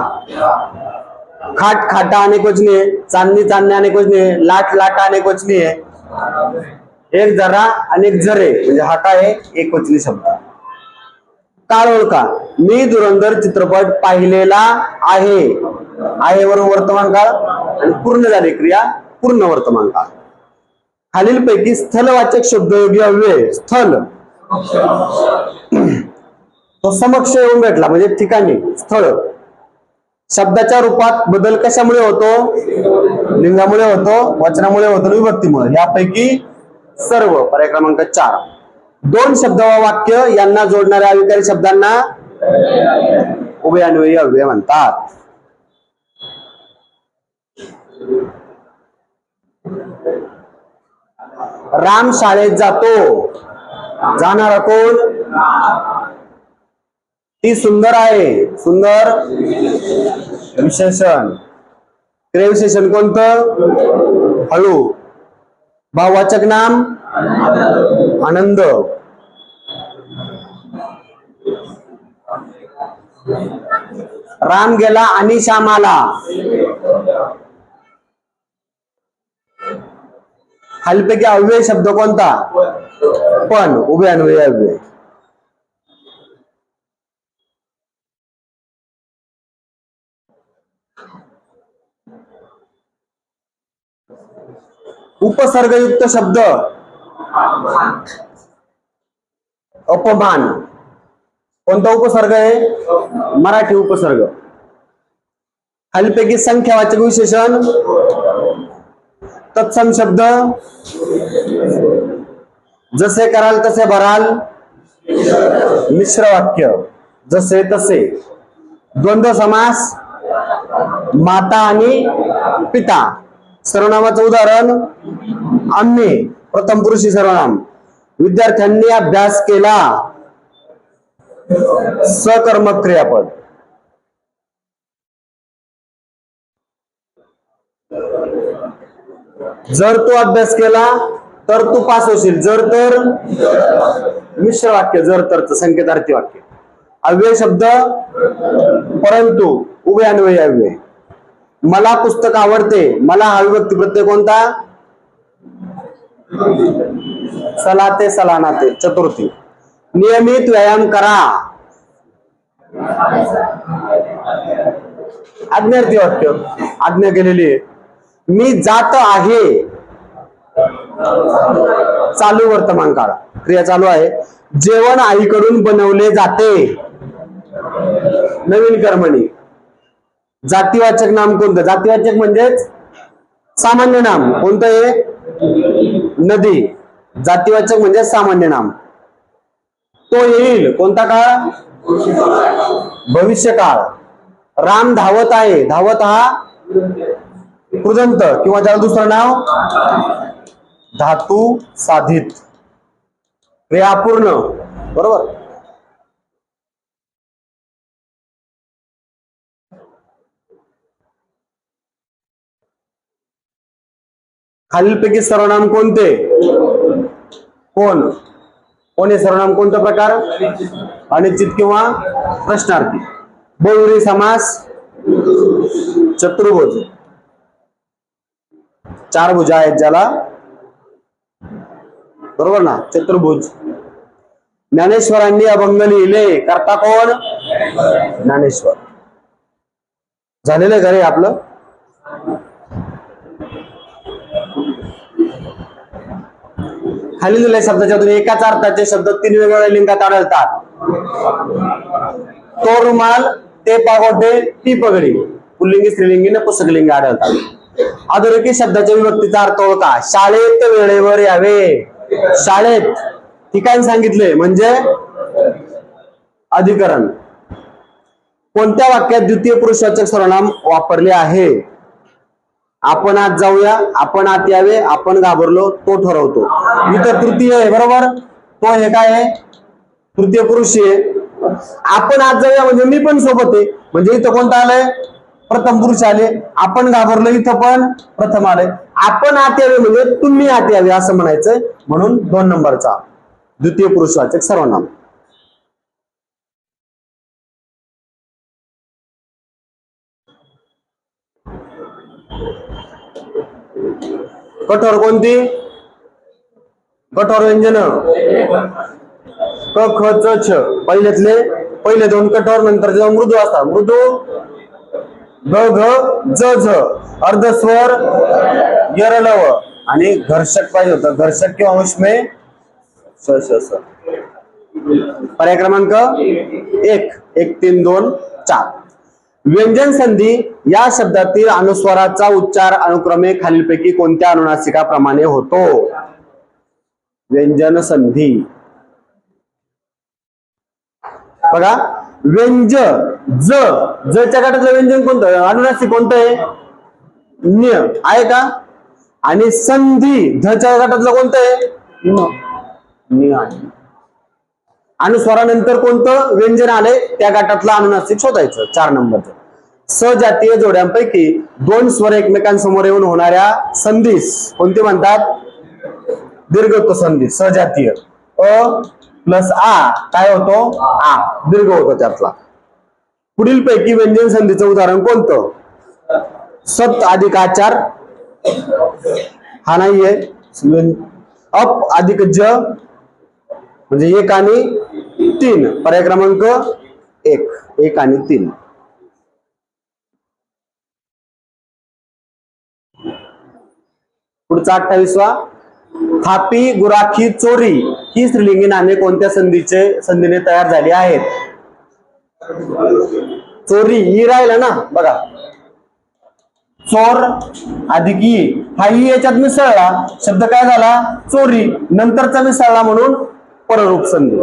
Speaker 1: खाट, खाटा अनेक वचनी आहे. चांदणी, चांदणे अनेक वचनी आहे. लाट, लाटा अनेक वचनी आहे. एक जरा अनेक जरे म्हणजे हा काय आहे? एकवचनी शब्द. काळ ओळखा. मी धुरंधर चित्रपट पाहिलेला आहे. आहे वरून वर्तमान काळ आणि पूर्ण झाली क्रिया पूर्ण वर्तमान काळ. खालीलपैकी स्थलवाचक शब्दयोगी अव्यय. स्थल तो समक्ष येऊन भेटला म्हणजे ठिकाणी. स्थळ. शब्दाच्या रूपात बदल कशामुळे होतो? लिंगामुळे होतो, वचनामुळे होतो, विभक्तीमुळे. यापैकी सर्व. पर्याय क्रमांक 4. दोन शब्द व वाक्य यांना जोडणाऱ्या अविकारी शब्दांना उभयान्वयी अव्यय म्हणतात. राम शाळेत जातो. जाणारा कोण? ती सुंदर आहे. सुंदर विशेषण. क्रियाविशेषण कोणतं? हळू. भाववाचक नाम आनंद. राम गेला आणि श्याम आला. खालीलपैकी अव्यय शब्द कोणता? पण. उभे अन्वयी अव्यय. उपसर्गयुक्त शब्द अपमान. कोणता उपसर्ग आहे? मराठी उपसर्ग. खालीलपैकी संख्यावाचक विशेषण तत्सम शब्द जसे कराल तसे भराल. मिश्र वाक्य जसे तसे. द्वंद्व समास माता आणि पिता. सर्वनामाचं उदाहरण आम्ही. प्रथम पुरुषी सर्वनाम. विद्यार्थ्यांनी अभ्यास केला. सकर्मक क्रियापद. जर तू अभ्यास केला तर तू पास होशील. जर तर मिश्र वाक्य. जर तर संकेतार्थी वाक्य. अव्यय शब्द परंतु. उभय अन्वयी अव्यय. मला पुस्तक आवडते. मला हा विभक्ती प्रत्यय कोणता? सलाते सलानाते चतुर्थी. नियमित व्यायाम करा. आज्ञार्थी वाक्य. आज्ञा केलेली आहे. मी जात आहे. चालू वर्तमान काळ. क्रिया चालू आहे. जेवण आईकडून बनवले जाते. नवीन कर्मणी. जातीवाचक नाम कोणतं? जातीवाचक म्हणजेच सामान्य नाम. कोणतं आहे? नदी. जातीवाचक म्हणजे सामान्य नाम. तो येईल. कोणता काळ? भविष्य काळ. राम धावत आहे. धावत हा कृदंत किंवा त्याला दुसरं नाव धातू साधित. क्रिया अपूर्ण. बरोबर. खालीलपैकी सर्वनाम कोणते? कोण. कोण हे सर्वनाम कोणता प्रकार? अनिश्चित किंवा प्रश्नार्थी. बहुव्रीही समास चतुर्भुज. चार भुजा आहेत ज्याला. बरोबर ना? चतुर्भुज. ज्ञानेश्वरांनी अभंग लिहिले. करता कोण? ज्ञानेश्वर. झालेलं घरे आपलं. खाली दिलेल्या शब्दाच्यातून एकाच अर्थाचे शब्द तीन वेगवेगळ्या लिंगात आढळतात. तो रुमाल, ते पागोटे, ती पगडी. पुल्लिंगी स्त्रीलिंगी नपुंसकलिंगी आढळतात. अधोरेखित शब्दाच्या विभक्तीचा अर्थ ओळखा. शाळेत वेळेवर यावे. शाळेत ठिकाण सांगितले म्हणजे अधिकरण. कोणत्या वाक्यात द्वितीय पुरुषवाचक सर्वनाम वापरले आहे? आपण आत जाऊया. आपण आत यावे. आपण घाबरलो. तो ठरवतो. इथं तृतीय आहे. बरोबर. तो हे काय आहे? तृतीय पुरुष आहे. आपण आत जाऊया म्हणजे मी पण सोबत आहे. म्हणजे इथं कोणतं आलंय? प्रथम पुरुष आले. आपण घाबरलो. इथं पण प्रथम आले. आपण आत यावे म्हणजे तुम्ही आत यावे असं म्हणायचंय. म्हणून 2 नंबरचा द्वितीय पुरुषवाचक सर्वनाम. कठोर कोणती? कठोर व्यंजन क ख च छ. पहिले 2 कठोर, नंतर मृदू असतात. मृदू ग घ ज झ. अर्धस्वर यरलव. आणि घर्षक पाहिजे होतं. घर्षक किंवा उष्मे स स स. पर्याय क्रमांक 1 1 3 2 4. व्यंजन संधी या शब्दातील अनुस्वाराचा उच्चार अनुक्रमे खालीलपैकी कोणत्या अनुनासिकाप्रमाणे होतो? व्यंजन संधी. बघा. व्यंज ज. जच्या गटातलं व्यंजन कोणतं? अनुनासिक कोणतं आहे? न्य आहे का? आणि संधी धच्या गटातलं कोणतं आहे? न्य आहे. अनुस्वारानंतर कोणतं व्यंजन आले त्या गटातलं अनुनासिक शोधायचं. 4 नंबरचं. सजातीय जोड्यांपैकी दोन स्वर एकमेकांसमोर येऊन होणाऱ्या संधीस कोणते म्हणतात? दीर्घत्व संधी. सजातीय अ प्लस आ काय होतो? आ, दीर्घ होतो त्यातला. पुढील पैकी व्यंजन संधीचं उदाहरण कोणतं? सत अधिक आचार, हा नाहीये. अप अधिक ज म्हणजे 1 आणि 3, पर्याय क्रमांक 1, 1 आणि 3. पुढचा 28वा, थापी, गुराखी, चोरी ही स्त्रीलिंगी नामे कोणत्या संधीने तयार झाली आहेत? चोरी ही राहिला ना बघा, चोर अधिक ई, हा ई याच्यात मिसळला, शब्द काय झाला? चोरी. नंतरचा मिसळला म्हणून पररूप संधी.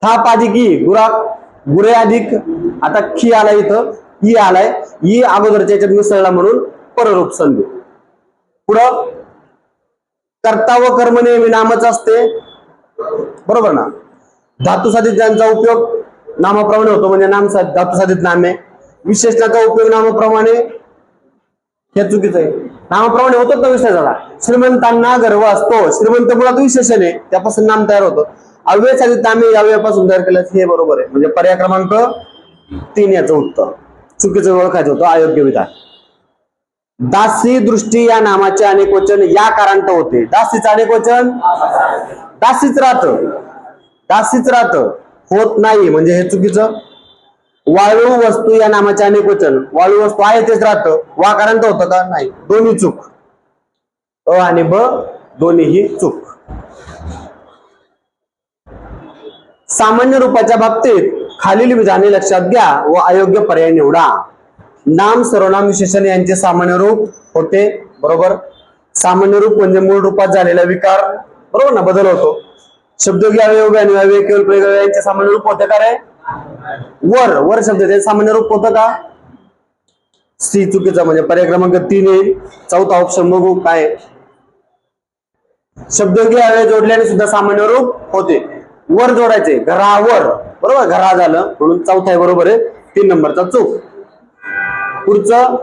Speaker 1: थाप अधिक ई, गुरे अधिक, आता खी आला इथं, ई आलाय, ई अगोदरच्या याच्यात मिसळला म्हणून पररूप संधी. पुढं कर्ता व कर्म नेहमी नामच असते, बरोबर ना? धातुसाधित ज्यांचा उपयोग नामाप्रमाणे होतो म्हणजे नाम धातुसाधित नामे. विशेषणाचा उपयोग नामाप्रमाणे, हे चुकीचं आहे. नामाप्रमाणे होतो तो विशेषणाला. श्रीमंतांना गर्व असतो, श्रीमंत मुळात विशेषण आहे, त्यापासून नाम तयार होतं. अव्यय साधित नामे अव्ययापासून तयार केलं, हे बरोबर आहे. म्हणजे पर्याय क्रमांक 3 याचं उत्तर. चुकीचं ओळखायचं होतं, अयोग्य विधान. दासी दृष्टी या नामाचे अनेक वचन या कारांत होते. दासीचं अनेक वचन दासीच राहत, दासीच राहत, होत नाही म्हणजे हे चुकीचं. वाळू वस्तू या नामाचे अनेक वचन, वाळू वस्तू आहे तेच राहतं, वा कारांत होतं का? नाही. दोन्ही चूक, अ आणि ब दोन्हीही चूक. सामान्य रूपाच्या बाबतीत खालील विधाने लक्षात घ्या व अयोग्य पर्याय निवडा. नाम, सर्वनाम, विशेषण यांचे सामान्य रूप होते, बरोबर. सामान्य रूप म्हणजे मूळ रूपात झालेला विकार, बरोबर ना, बदल होतो. शब्दयोगी अवयव आणि अवयव केवळ प्रयोग यांचे सामान्य रूप होते का रे? वर, वर शब्द ते सामान्य रूप होतं का? सी चुकीचा म्हणजे पर्याय क्रमांक 3 येईल. चौथा ऑप्शन बघू काय. शब्दयोगी अवयव जोडल्याने सुद्धा सामान्य रूप होते. वर जोडायचे, घरावर, बरोबर, घरा झालं म्हणून चौथा आहे, बरोबर आहे. 3 नंबरचा चूक. पुढचं,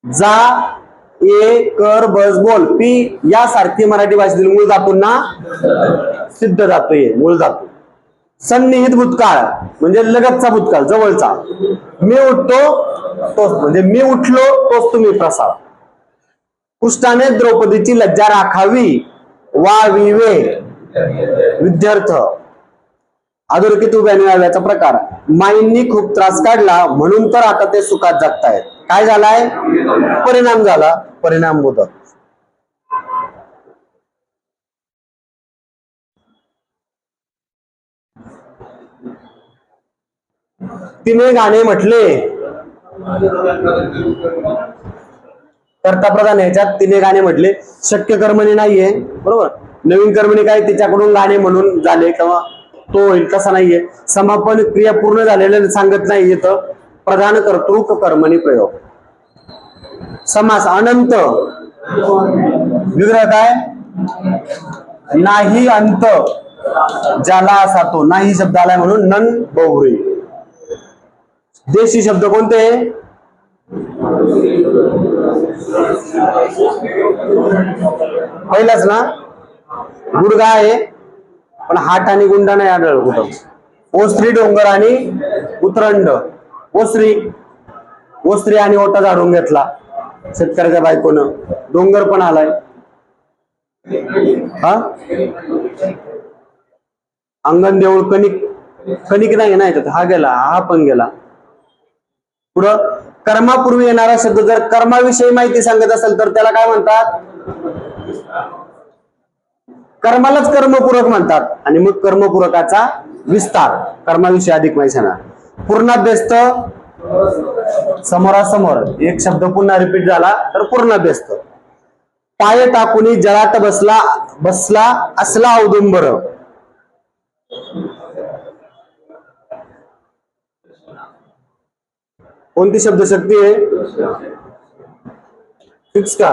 Speaker 1: जा, ये, कर, बस, बोल, पी यासारखी मराठी भाषेतील मूळ धातूंना सिद्ध धातू आहे, मूळ धातू. सन्निहित भूतकाळ म्हणजे लगतचा भूतकाळ, जवळचा. मी उठतो तोच म्हणजे मी उठलो तोच तुम्ही प्रसाद. पृष्ठाने द्रौपदीची लज्जा राखावी, वाविवे, विद्यार्थ. अधोरेखित उभ्या आणि आडव्याचा प्रकार. माईंनी खूप त्रास काढला म्हणून तर आता ते सुखात जगतायत. काय झालाय? परिणाम झाला, परिणाम बोधक. तिने गाणे म्हटले, कर्ता प्रधान ह्याच्यात तिने गाणे म्हटले, शक्य कर्मणी नाहीये, बरोबर. नवीन कर्मणी काय तिच्याकडून गाणे म्हणून झाले किंवा तो होईल तसा नाहीये. समापन क्रिया पूर्ण झालेले सांगत नाही येतं. प्रधान कर्तृक कर्मणी प्रयोग. समास अनंत, विग्रह काय? नाही अंत ज्याला असा तो, नाही शब्द आलाय म्हणून नन बहुव्रीही. देशी शब्द कोणते? पहिलाच ना, गुडगा आहे पण हाट आणि गुंडा नाही आढळ कुठं. ओसरी, डोंगर आणि उतरंड. ओसरी, ओसरी आणि ओटा झाडून घेतला शेतकऱ्याच्या बायकोनं. डोंगर पण आलाय, हा अंगण, देऊळ, कणिक, कणिक नाही ना याच्यात, हा गेला, हा पण गेला. पुढं कर्मापूर्वी येणारा शब्द जर कर्माविषयी माहिती सांगत असेल तर त्याला काय म्हणतात? कर्मालाच कर्मपूरक म्हणतात आणि मग कर्मपूरकाचा विस्तार, कर्माविषयी अधिक माहिती सांगणार. पूर्णाभ्यस्त, समोरासमोर एक शब्द पुन्हा रिपीट झाला तर पूर्णाभ्यस्त. पाय टाकुनी जळात बसला, बसला असला औदुंबर. कोणती शब्दशक्ती आहे? फिक्स का?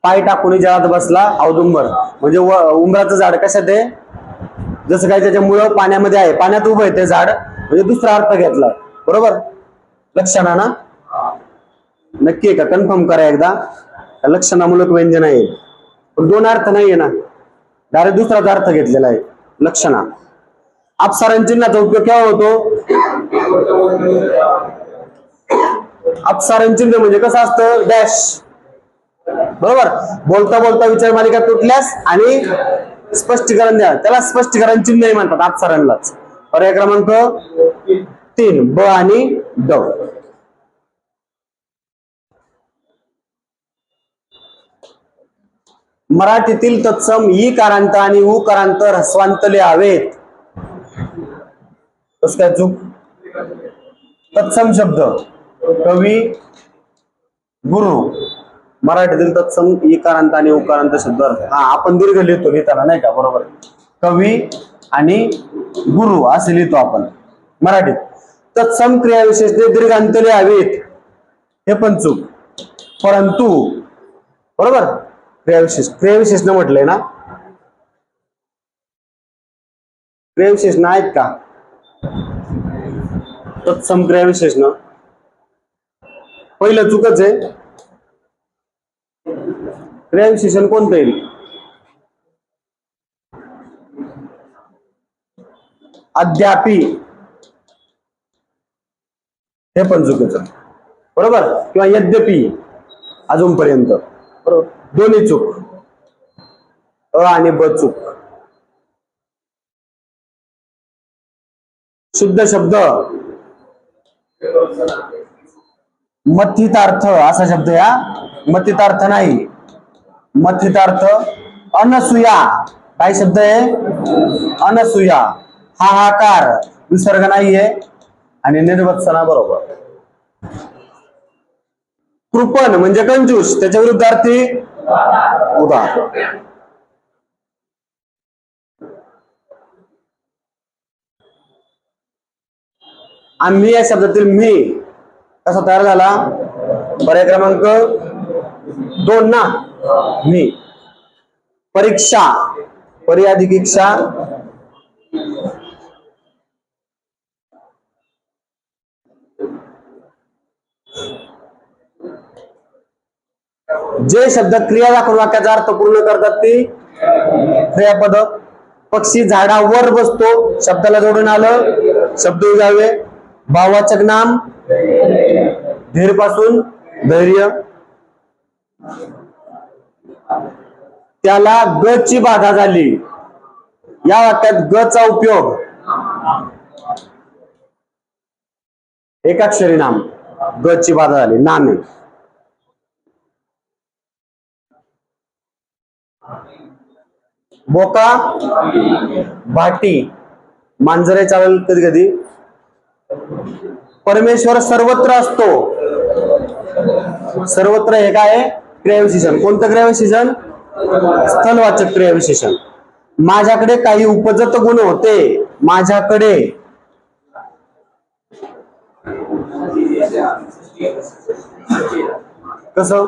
Speaker 1: पाय टाकुनी जळात बसला औदुंबर म्हणजे उंबराचं झाड कशात आहे? जसं काय त्याच्या मुळं पाण्यामध्ये आहे, पाण्यात उभं आहे ते झाड म्हणजे दुसरा अर्थ घेतलाय, बरोबर? लक्षणा ना, नक्की आहे का? कन्फर्म करा एकदा. लक्षणामूलक व्यंजन आहे, पण दोन अर्थ नाहीये ना, डायरेक्ट दुसराच अर्थ घेतलेला आहे लक्षणा. अपसारण चिन्हाचा उपयोग केव्हा होतो? अपसारण चिन्ह म्हणजे कसं असतं? डॅश, बरोबर? बोलता बोलता विचार मालिका तुटल्यास आणि स्पष्टीकरण द्या, त्याला स्पष्टीकरण चिन्ह म्हणतात, अपसारणलाच. पर्याय क्रमांक 3 ब आणि ड. मराठीतील तत्सम ई कारांत आणि उ कारांत ह्रस्वांत लिहावेत. कसं काय चूक? तत्सम शब्द कवी, गुरु. मराठीतील तत्सम ई कारांत आणि उकारांत शब्द, हा आपण दीर्घ लिहितो लिहिताना, नाही का? बरोबर. कवी आणि गुरु असे लिहितो आपण मराठीत. तत्सम क्रियाविशेषणे दीर्घांत लिहावेत, हे पण चूक. परंतु, बरोबर, क्रियाविशेषण म्हटलंय ना, क्रियाविशेषण आहेत का? तत्सम क्रियाविशेषण पहिलं चुकच आहे. क्रियाविशेषण कोणतं येईल? अद्यापि, हे पण चुकीचं, बरोबर? किंवा यद्यपि, अजूनपर्यंत, बरोबर? दोन्ही चूक. अ आणि ब चूक. शुद्ध शब्द मथितार्थ असा शब्द, या मथितार्थ नाही, मथितार्थ अनसूया. काय शब्द आहे? अनसूया. हाहाकार, विसर्ग नाहीये आणि निर्वत्सना, बरोबर. कृपण म्हणजे कंजूस, त्याच्या विरुद्धार्थी उदार. आम्ही या शब्दातील मी कसा तयार झाला? पर्याय क्रमांक 2 ना, मी. परीक्षा, पर्याधिक इच्छा, जे शब्द क्रिया दाखवून वाक्याचा अर्थ पूर्ण करतात ती क्रियापद. पक्षी झाडावर बसतो, शब्दाला जोडून आलं, शब्द उजावे. भाववाचक नाम, धीर पासून धैर्य. त्याला ग ची बाधा झाली, या वाक्यात ग चा उपयोग एकाक्षरी नाम, ग ची बाधा झाली, नामे. बोका, भाटी, मांजरे चालेल कधी कधी. परमेश्वर सर्वत्र असतो, सर्वत्र हे काय आहे? क्रियाविशेषण. कोणतं क्रियाविशेषण? स्थलवाचक क्रियाविशेषण. माझ्याकडे काही उपजत गुण होते, माझ्याकडे. कसं?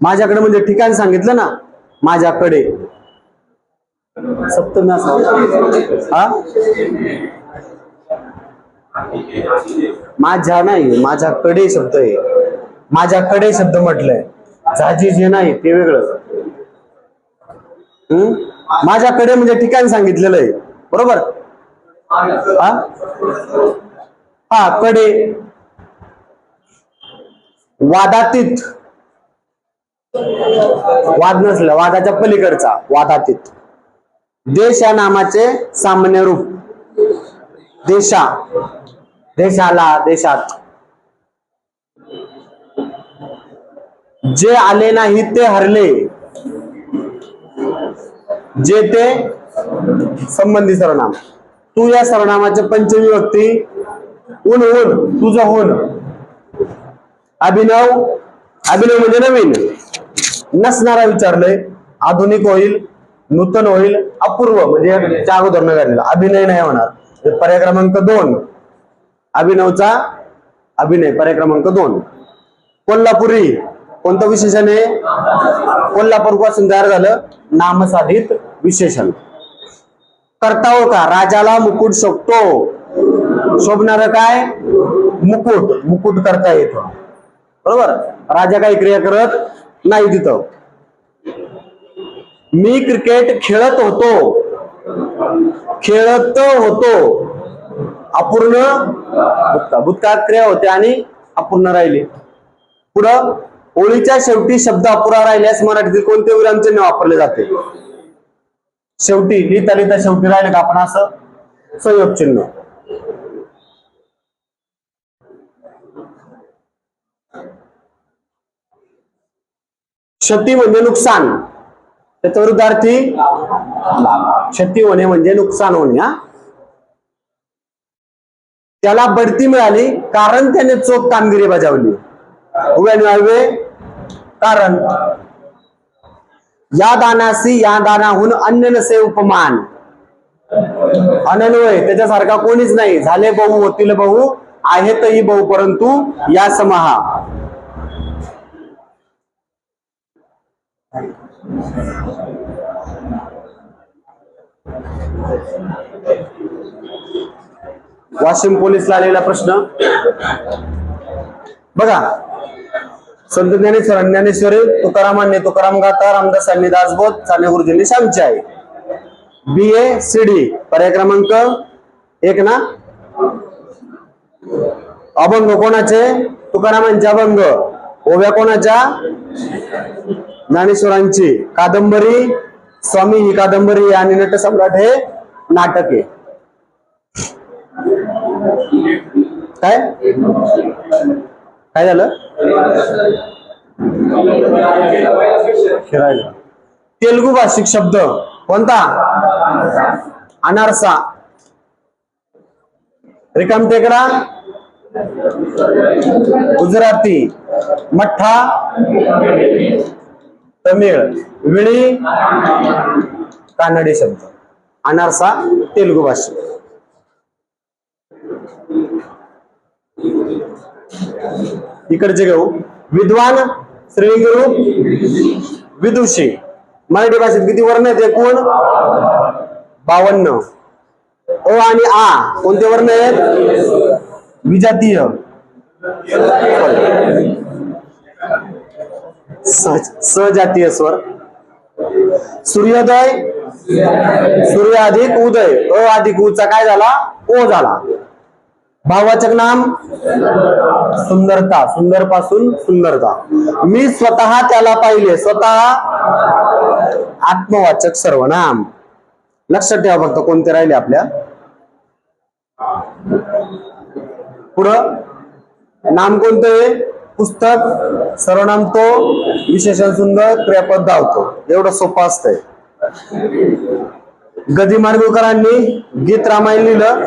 Speaker 1: माझ्याकडे म्हणजे ठिकाण सांगितलं ना, माझ्याकडे. सप्तमी असं, हा, माझ्या नाही, माझ्याकडे शब्द आहे. माझ्याकडे शब्द म्हटलंय, झाजी जे नाही ते वेगळं. माझ्याकडे म्हणजे ठिकाण सांगितलेलं आहे, बरोबर? हा, कडे. वादातीत, वाद नसलं, वादाच्या पलीकडचा, वादातीत. देश या नामाचे सामान्य रूप, देशा, देशाला, देशात. जे आले नाही ते हरले, जे ते संबंधी सर्वनाम. तू या सर्वनामाचे पंचमी विभक्ती उन, उन, तुझं होऊन. अभिनव, अभिनव म्हणजे नवीन, नसणारा विचारलंय, आधुनिक होईल, नूतन होईल, अपूर्व म्हणजे त्या अगोदर न घडलेला, अभिनय नाही होणार. पर्याय क्रमांक 2 अभिनवचा अभिनय, पर्याय क्रमांक 2. कोल्हापुरी कोणतं विशेषण आहे? कोल्हापूर पासून तयार झालं, नामसाधित विशेषण. करता हो का, राजाला मुकुट शोभतो. शोभणार काय, मुकुट. मुकुट करता येतो. बरोबर. राजा काही क्रिया करत नाही तिथं. मी क्रिकेट खेळत होतो. खेळत होतो अपूर्ण भूतकाळात क्रिया होते आणि अपूर्ण राहिली. पुढं ओळीच्या शेवटी शब्द अपुरा राहिल्यास मराठीतील कोणते विराम चिन्ह वापरले जाते. शेवटी लिहिता लिहिता शेवटी राहिले का आपण असं संयोग चिन्ह. क्षती म्हणजे नुकसान, त्याच्या विरुद्धार्थी लाभ. क्षती होणे म्हणजे नुकसान होणे. हा, त्याला बढती मिळाली कारण त्याने चोख कामगिरी बजावली. उभ्याने कारण या दानासी या दानाहून अन्य नसे उपमान. अनन्वय त्याच्यासारखा कोणीच नाही. झाले बहु होतील बहु आहेतही बहु परंतु या समहा. वाशिम पोलीसला आलेला प्रश्न बघा. संत ज्ञानेश्वर ज्ञानेश्वरी, तुकारामांनी तुकाराम गाथा, रामदासांनी दासबोध, साने गुरुजींनी श्यामची आई. BACD पर्याय क्रमांक 1 ना. अभंग कोणाचे, तुकारामांचे अभंग. ओव्या कोणाच्या, ज्ञानेश्वरांची. कादंबरी स्वामी ही कादंबरी आणि नटसम्राट हे नाटक आहे. काय काय झालं, तेलुगू भाषिक शब्द कोणता, अनारसा. रिकामटेकडा गुजराती. मठ्ठा तमिळ. विळी कानडी शब्द. अनारसा तेलुगू भाषिक. इकडचे घेऊ. विद्वान स्त्रीलिंग रूप विदुषी. मराठी भाषेत किती वर्ण आहेत एकूण, 52. अ आणि आ कोणते वर्ण आहेत, विजातीय. सजातीय स्वर. सूर्योदय सूर्य अधिक उदय. अ अधिक उ चा काय झाला, ओ झाला. भाववाचक नाम सुंदरता. सुंदर पासून सुंदरता. मी स्वतः त्याला पाहिले. स्वतः आत्मवाचक सर्वनाम. लक्षात ठेवा फक्त कोणते राहिले आपल्या. पुढं नाम कोणतं, पुस्तक. सर्वनाम तो, विशेषण सुंदर, क्रियापद धावतो. एवढं सोपं असतंय. गदी माडगुळकरांनी गीत रामायण लिहिलं.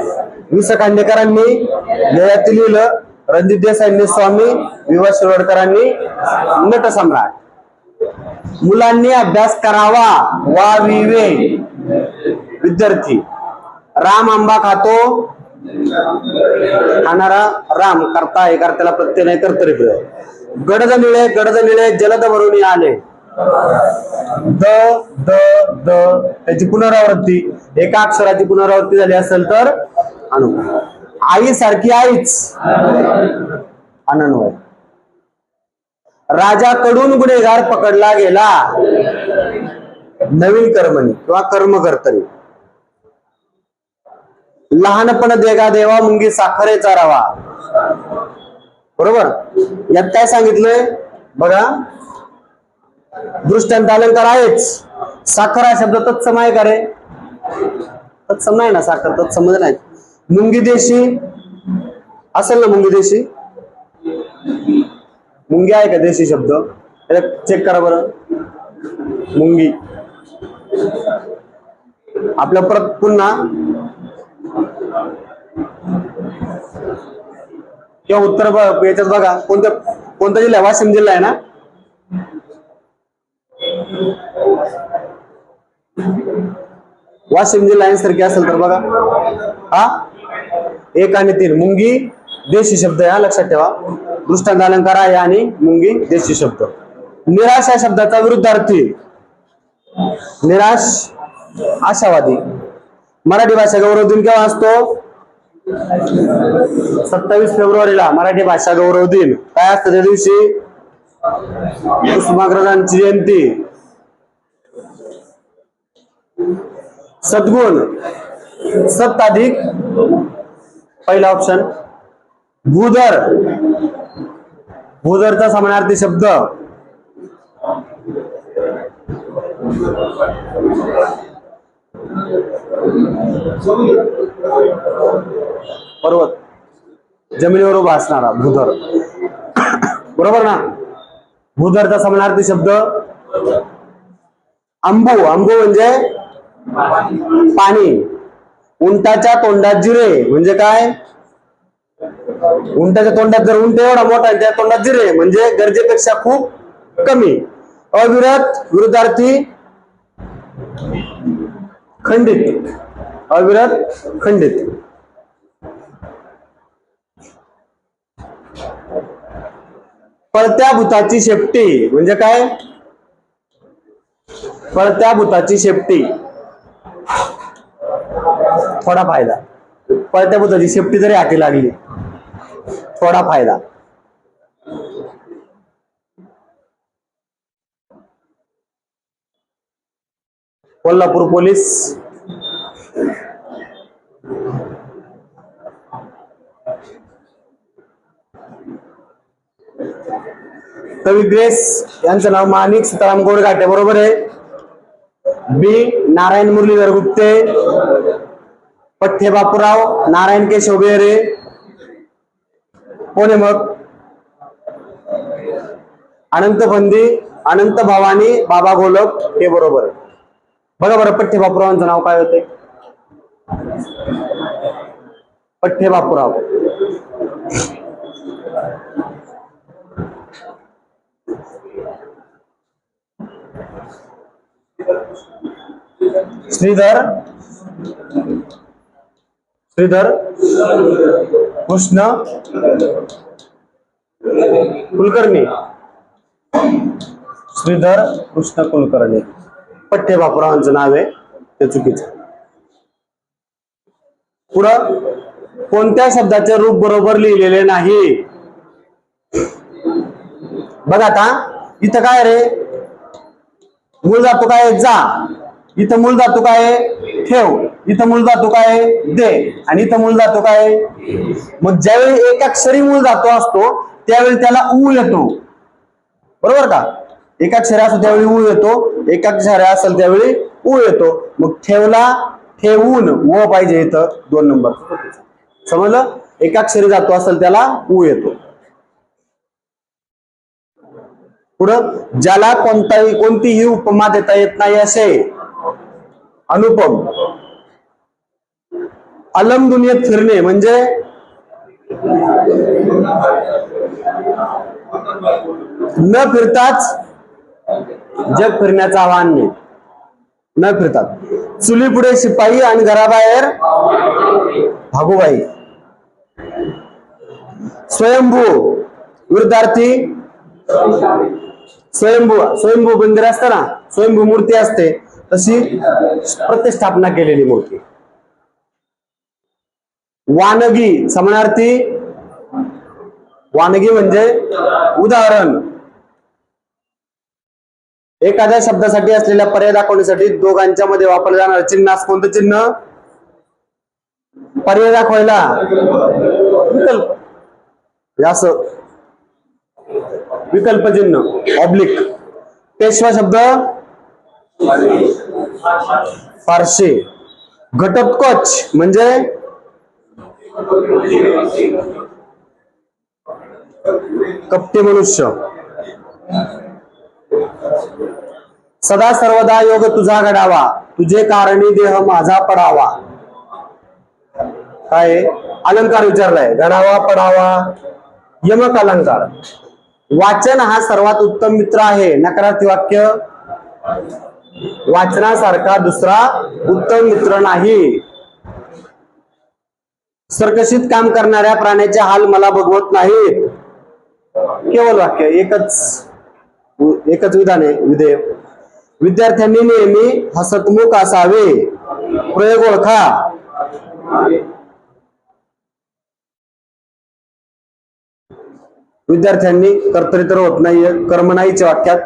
Speaker 1: वि स खांडेकरांनी ययाती लिहिलं. रणजित देसाईंनी स्वामी, वि वा शिरवाडकरांनी नटसम्राट. मुलांनी अभ्यास करावा वा विवे. विद्यार्थी. राम आंबा खातो. खाणारा राम. करता हे करताला प्रत्यय नाही कर्तरी. गडद निळे गडद निळे जलद भरून आले. द द द त्याची पुनरावृत्ती. एका अक्षराची पुनरावृत्ती झाली असेल तर अनु. आई सारखी आईच अनन्वय. राजाकडून गुन्हेगार पकडला गेला. नवीन कर्मणी किंवा कर्मकर्तरी. लहानपण देगा देवा मुंगी साखरेचा रवा. बरोबर. यात काय सांगितलंय बघा. दृष्टांत अलंकार आहेच. साखर हा शब्द तत्सम आहे का रे, तत्सम नाही ना. साखर तत्सम नाही. मुंगी देशी असेल ना. मुंगी देशी, मुंगी आहे का देशी शब्द, चेक करा बरं. मुंगी. आपल्या परत पुन्हा किंवा उत्तर याच्यात बघा. कोणता जिल्हा आहे, वाशिम जिल्हा आहे ना. वाशिम जिल्हा यांसारखी असेल तर बघा. हा 1 आणि 3 मुंगी देशी शब्द आहे, लक्षात ठेवा. दृष्टांत अलंकार आहे आणि मुंगी देशी शब्द. निराश या शब्दाचा विरुद्धार्थी. निराश आशावादी. मराठी भाषा गौरव दिन केव्हा असतो? 27 फेब्रुवारीला मराठी भाषा गौरव दिन. काय असतं त्या दिवशी? कुसुमाग्रजांची जयंती. सद्गुण, सत अधिक पहिला ऑप्शन. भूधर, भूधरचा समानार्थी शब्द पर्वत, जमिनीवर उभा असणारा भूधर. बरोबर ना? भूधरचा समानार्थी शब्द अंबू, अंबू म्हणजे पाणी. उंटाच्या तोंडात जिरे म्हणजे काय? उंटाच्या तोंडात जर उंट एवढा मोठा आहे त्या तोंडात जिरे म्हणजे गरजेपेक्षा खूप कमी. अविरत विरुद्धार्थी खंडित, अविरत खंडित. पळत्या भूताची शेपटी म्हणजे काय? पळत्या भूताची शेपटी, थोडा फायदा. पळत्या भूताची शेपटी जरी हाती लागली, थोडा फायदा. कोल्हापूर पोलीस कवी ग्रेस यांचं नाव माणिक सीताराम गोडघाटे. बरोबर आहे. बी नारायण मुरलीधर गुप्ते. पठ्ठे बापूराव, नारायण केशव बेहरे. कोण आहे मग? अनंत फंदी, अनंत भवानी, बाबा घोलप. हे बरोबर आहे. बघा बरं पठ्ठे बापूरावांचं नाव काय होते? पठ्ठे बापूराव. श्रीधर, श्रीधर कृष्ण कुलकर्णी. श्रीधर कृष्ण कुलकर्णी पठ्ठे बापूरावांचं नाव आहे, ते चुकीचं. पुढं कोणत्या शब्दाचे रूप बरोबर लिहिलेले नाही? बघा आता इथं काय रे? मूळ धातू काय? जा. इथं मूळ धातू काय? ठेव. इथं मूळ धातू काय? दे. आणि इथं मूळ धातू काय? मग ज्यावेळी एकाक्षरी मूळ धातू असतो त्यावेळी त्याला ऊ येतो. बरोबर का? एकाक्षरी असतो त्यावेळी ऊ येतो, एकाक्षरी असेल त्यावेळी ऊ येतो. मग ठेवला, ठेवून व पाहिजे इथं 2 नंबर. समजलं? एकाक्षरी धातू असेल त्याला ऊ येतो. पुढं ज्याला कोणतीही उपमा देता येत नाही असे अनुपम. अलम दुनियेत फिरणे म्हणजे न फिरताच जग फिरण्याचं आव्हान नाही. न फिरतात. चुली पुढे शिपाई आणि घराबाहेर भागुबाई. स्वयंभू विरुद्धार्थी स्वयंभू. स्वयंभू मंदिर असतं ना, स्वयंभू मूर्ती असते तशी प्रतिष्ठापना केलेली मूर्ती. वानगी समानार्थी वानगी म्हणजे उदाहरण. एखाद्या शब्दासाठी असलेल्या पर्याय दाखवण्यासाठी दोघांच्या मध्ये वापरले जाणारे चिन्ह कोणतं चिन्ह? पर्याय दाखवायला विकल्प, असं विकल्प चिन्ह ऑब्लिक. पेशवा शब्द फारशी. घटोत्कच म्हणजे कपटी मनुष्य. सदा सर्वदा योग तुझा घडावा, तुझे कारणी देह माझा पडावा. काय अलंकार विचारलाय? घडावा, पडावा, यमक अलंकार. वाचन हा सर्वात उत्तम मित्र आहे. नकारार्थी वाक्य. वाचनासारखा दुसरा उत्तम मित्र नाही. सर्कशीत काम करणाऱ्या प्राण्याचे हाल मला बघवत नाहीत. केवळ वाक्य. एकच विधान आहे. विधेय. विद्यार्थ्यांनी नेहमी हसतमुख असावे. प्रयोग ओळखा. विद्यार्थ्यांनी कर्तरितर होत नाहीये, कर्म नाहीचे वाक्यात.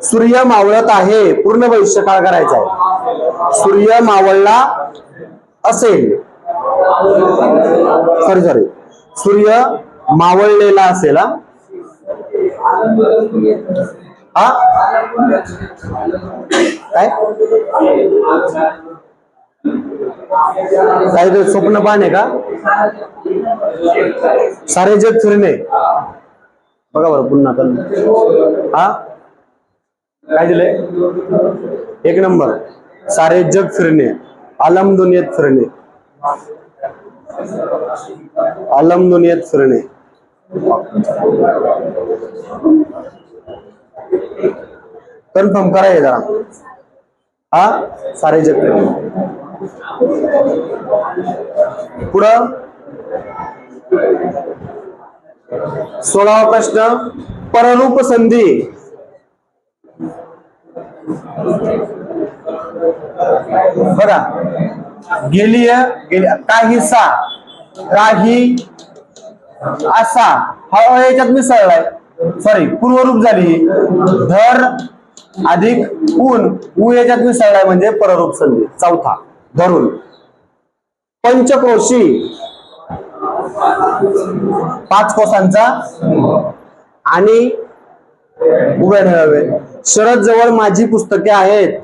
Speaker 1: सूर्य मावळत आहे, पूर्ण भविष्यकाळ करायचा आहे. सूर्य मावळला असेल, सॉरी सूर्य मावळलेला असेल. हा काय काय स्वप्न पाहणे का? सारे जग फिरणे. बघा बरं पुन्हा. हा काय दिलंय? 1 नंबर. सारे जग फिरणे, आलम दुनियेत फिरणे, आलम दुनियेत फिरणे. कन्फर्म करायचं जरा. हा सारे जग फिरणे. पुढं 16वा प्रश्न, पररूप संधी. बघा, गेली काहीसा, काही असा हा याच्यात मिसळलाय. सॉरी पूर्वरूप झाली. धर अधिक ऊन ऊ याच्यात मिसळलाय म्हणजे पररूप संधी. चौथा धरून. पंचक्रोशी 5 कोसांचा आणि उभे ठेवावे. शरद जवळ माझी पुस्तके आहेत.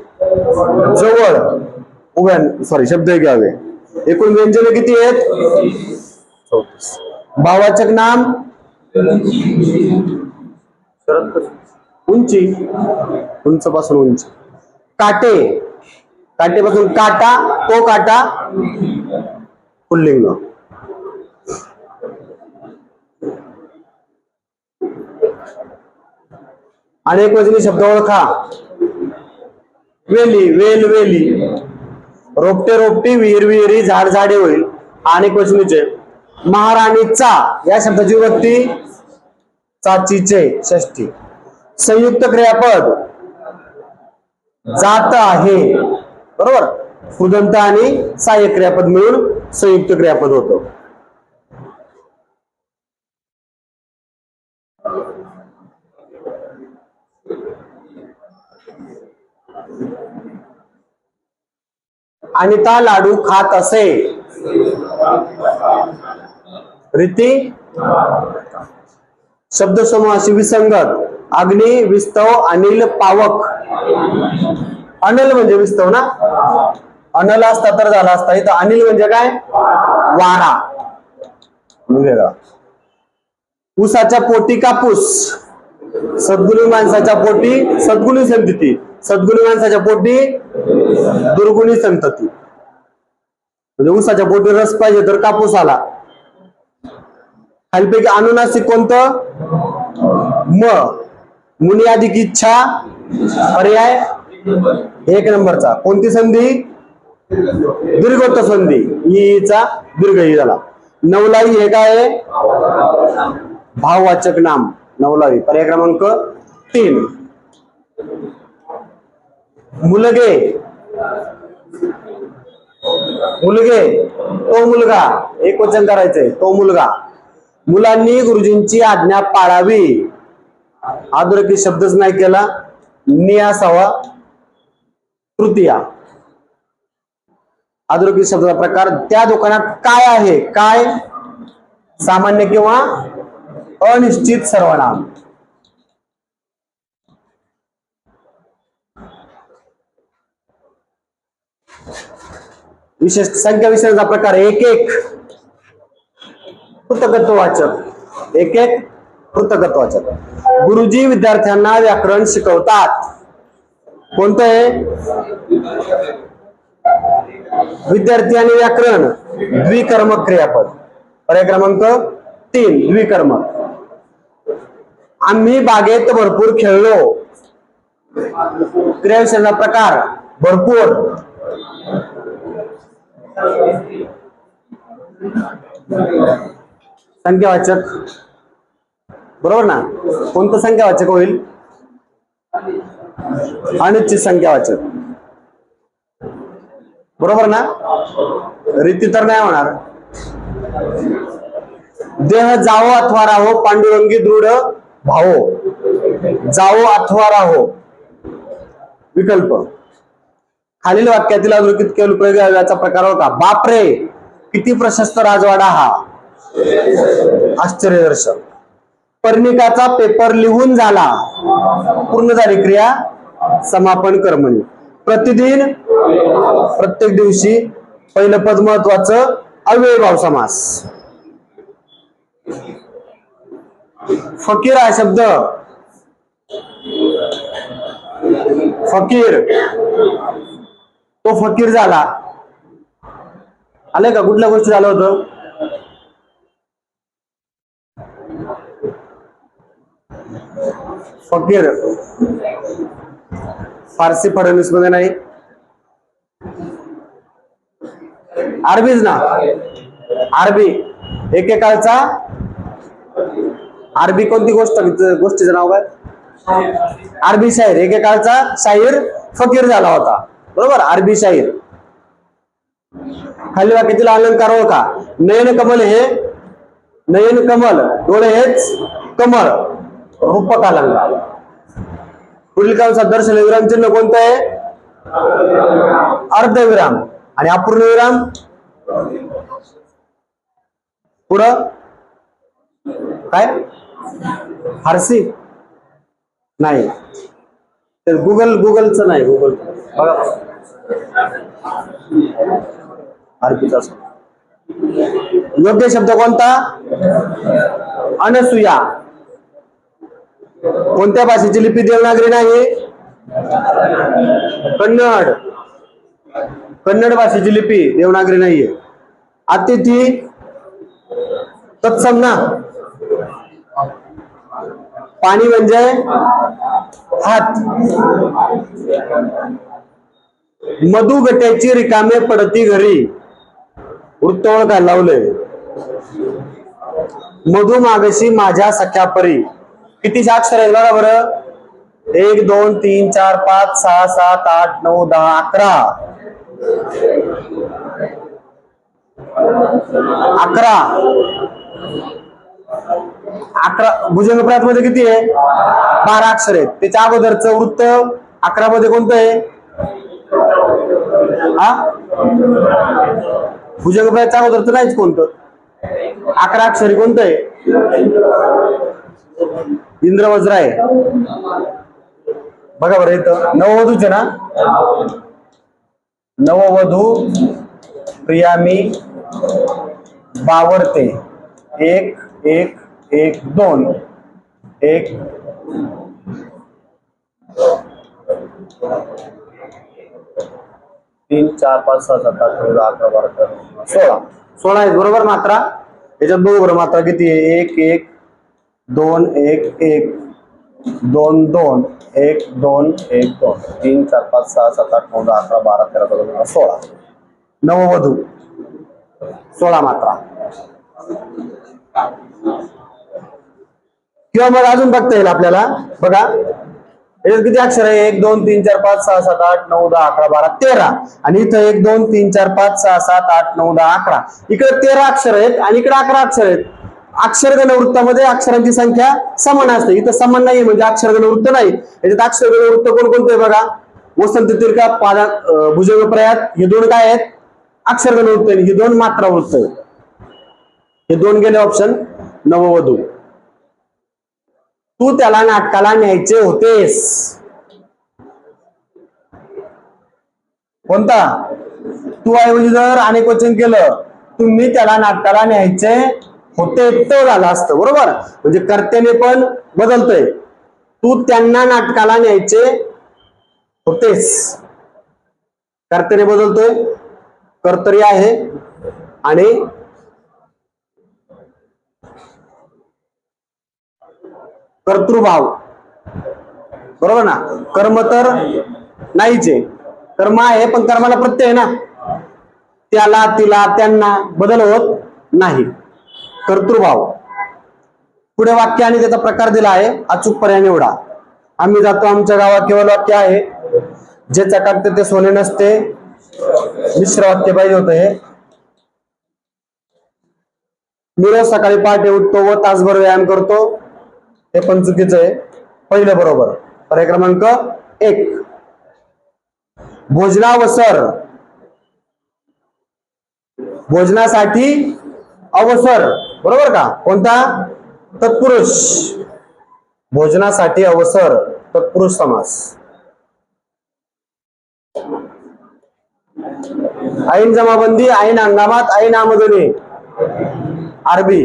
Speaker 1: जवळ उभ्या सॉरी शब्द घ्यावे. एकूण व्यंजने किती आहेत? 34. भाववाचक नाम उंची, उंच पासून उंची. काटे, काटेपासून काटा, तो काटा पुल्लिंग. अनेक वचनी शब्द ओळखा. वेली, वेल वेली, रोपटे रोपटी, विहीर विहिरी, झाड झाडे होईल. अनेक वचनीचे. महाराणीचा या शब्दाची विभक्ती चाचीचे, षष्ठी. संयुक्त क्रियापद जात आहे, बरोबर. कृदंत आणि सहाय्यक क्रियापद मिळून संयुक्त क्रियापद होतं. अनिता लाडू खात असे. रीती शब्दसमूहाशी विसंगत. अग्नी, विस्तव, अनिल, पावक. अनल म्हणजे विस्तव ना. अनल असता तर झाला असता. इथं अनिल म्हणजे काय? वारा. वेगळा. ऊसाच्या पोटी कापूस. सद्गुणी माणसाच्या पोटी सद्गुणी संतती. सद्गुणी माणसाच्या पोटी दुर्गुणी संतती. म्हणजे ऊसाच्या पोटी रस पाहिजे तर कापूस आला. खालीपैकी अनुनासिक कोणतं? म. मुनी अधिक इच्छा पर्याय 1 नंबरचा. कोणती संधी? दीर्घोत्तर संधी. ईचा दीर्घ ई झाला. नवलाई हे काय? भाववाचक नाम. नवलाई. पर्याय क्रमांक 3. मुलगे, मुलगे, तो मुलगा. एक वचन करायचंय. तो मुलगा. मुलांनी गुरुजींची आज्ञा पाळावी. अधोरेखित शब्दच नाही केला. नि असावा. तृतीया. अधोरेखित शब्दाचा प्रकार. त्या दुकानात काय आहे? काय सामान्य किंवा अनिश्चित सर्वनाम. विशेष संख्या विशेषाचा प्रकार. एक एक कृतकत्ववाचक. एक एक कृतकत्ववाचक. गुरुजी विद्यार्थ्यांना व्याकरण शिकवतात. कोणतं आहे? विद्यार्थी आणि व्याकरण द्विकर्मक क्रियापद. पर्याय क्रमांक 3 द्विकर्मक. आम्ही बागेत भरपूर खेळलो. क्रियाविशेषाचा प्रकार. भरपूर. संख्यावाचक. बरोबर ना. कोणतं संख्यावाचक होईल? अनिश्चित संख्यावाचक. बरोबर ना? रीती तर नाही होणार. देह जावो अथवा राहो पांडुरंगी दृढ भावो. जावो अथवा राहो. विकल्प. खालील वाक्यातील अधोरेखित केलेला प्रकार होता. बापरे किती प्रशस्त राजवाडा हा. आश्चर्यदर्शक. पर्णिकाचा पेपर लिहून झाला. पूर्ण झाली क्रिया समापन कर्मणी. प्रतिदिन प्रत्येक दिवशी. पहिलं पद महत्वाचं. अव्ययभाव समास. फकीर हा शब्द. फकीर तो फकीर झाला. आले का? कुठल्या गोष्टी झालं होतं? फकीर. फारसी फडणवीस मध्ये नाही. अरबीच ना. अरबी एकेकाळचा. अरबी कोणती गोष्टीचं नाव काय? अरबी शाहीर. एकेकाळचा शाहीर फकीर झाला होता. बरोबर. अरबी शाहीर. खाली वाक्यातील अलंकार ओळखा. नयन कमल हे. नयन कमल डोळे हेच कमळ. रूपक अलंकार. पुढील काळाचा दर्शनीय विराम चिन्ह कोणतं आहे? अर्धविराम. आणि अपूर्ण विराम पुढं काय? फारसी नाही. गुगलचं नाही. गुगल बघा. अरबीचा. योग्य शब्द कोणता? अनसुया. कोणत्या भाषेची लिपी देवनागरी नाही? कन्नड. कन्नड भाषेची लिपी देवनागरी नाहीये. अतिथी तत्सम ना. पाणी म्हणजे हात. मधु गट्याची रिकामे पडती घरी. वृत्त ओळखायला लावलंय. मधु मागशी माझ्या सख्या परी. किती अक्षर आहेत बघा बरं. 1 2 3 4 5 6 7 8 9 10 11. 11 भुजंग प्रयात मध्ये किती आहे? 12 अक्षर आहेत. त्याच्या अगोदरचं वृत्त 11 मध्ये कोणतं आहे? भुजंग प्रयातच्या अगोदरचं नाहीच कोणतं. 11 अक्षरी कोणतं आहे? इंद्रवज्र आहे. बघा बरं इथं नववधूचे ना. नववधू प्रियामी बावरते. 1 1 1 2 1 3 4 5 6 7 8 9 10 11 12 13 16 आहे. बरोबर मात्रा. याच्यात बरोबर मात्रा किती आहे? 1 1 2 1 1 2 2 1 2 1 2 3 4 5 6 7 8 9 10 11 12 13 14 16. नववधू 16 मात्रा. किंवा मग अजून बघता येईल आपल्याला. बघा याच्यात किती अक्षर आहे? 1 2 3 4 5 6 7 8 9 10 11 12 13. आणि इथं 1 2 3 4 5 6 7 8 9 10 11. इकडे 13 अक्षर आहेत आणि इकडे 11 अक्षर आहेत. अक्षरगण वृत्तामध्ये अक्षरांची संख्या समान असते. इथं समान नाही म्हणजे अक्षरगण वृत्त नाही. याच्यात अक्षरगण वृत्त कोणकोणते बघा. वसंत तीर्का पादा भुजंग प्रयात हे 2 काय आहेत? अक्षरगण वृत्त. हे 2 मात्रा वृत्त आहेत. हे 2 गेले ऑप्शन. नववधू. तू त्याला नाटकाला न्यायचे होतेस. कोणता? तू ऐवजी जर अनेक वचन केलं तुम्ही त्याला नाटकाला न्यायचे होते तो झालं असतं. बरोबर. म्हणजे कर्त्याने पण बदलतोय. तू त्यांना नाटकाला न्यायचे होतेस. कर्त्याने बदलतोय. कर्तरी आहे आणि कर्तृभाव. बरोबर ना. कर्म तर नाहीच आहे. कर्म आहे पण कर्माला प्रत्यय आहे ना. त्याला तिला त्यांना बदल होत नाही. कर्तृभाव. पुढे वाक्य आणि त्याचा प्रकार दिला आहे. अचूक पर्याय निवडा. आम्ही जातो आमच्या गावात केवळ वाक्य आहे. जे चकाकते ते सोने नसते. मिश्र वाक्य पाहिजे होतं हे. मी रोज सकाळी पहाटे उठतो व तासभर व्यायाम करतो, हे पण चुकीचं आहे. पहिलं बरोबर. पर्याय क्रमांक 1. भोजनावसर, भोजनासाठी अवसर, बरोबर का? कोणता? तत्पुरुष. भोजनासाठी अवसर, तत्पुरुष समास. ऐन जमाबंदी, ऐन हंगामात, ऐन आमदनी, आरबी.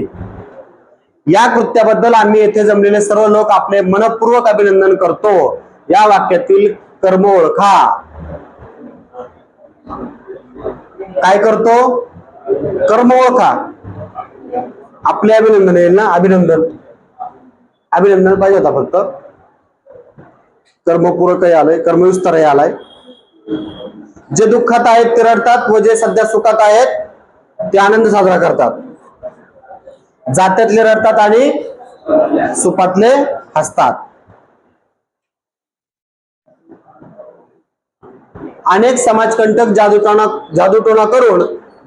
Speaker 1: या कृत्याबद्दल आम्ही येथे जमलेले सर्व लोक आपले मनपूर्वक अभिनंदन करतो. या वाक्यातील कर्म ओळखा. काय करतो? कर्म ओळखा. आपले अभिनंदन येईल ना? अभिनंदन, अभिनंदन पाहिजे होता फक्त. कर्मपूरक आलंय, कर्मविस्तार आलाय. जे दुःखात आहेत ते रडतात व जे सध्या सुखात आहेत ते आनंद साजरा करतात. जात्यातले रडतात आणि सुपातले हसतात. अनेक समाजकंटक जादूटोणा करून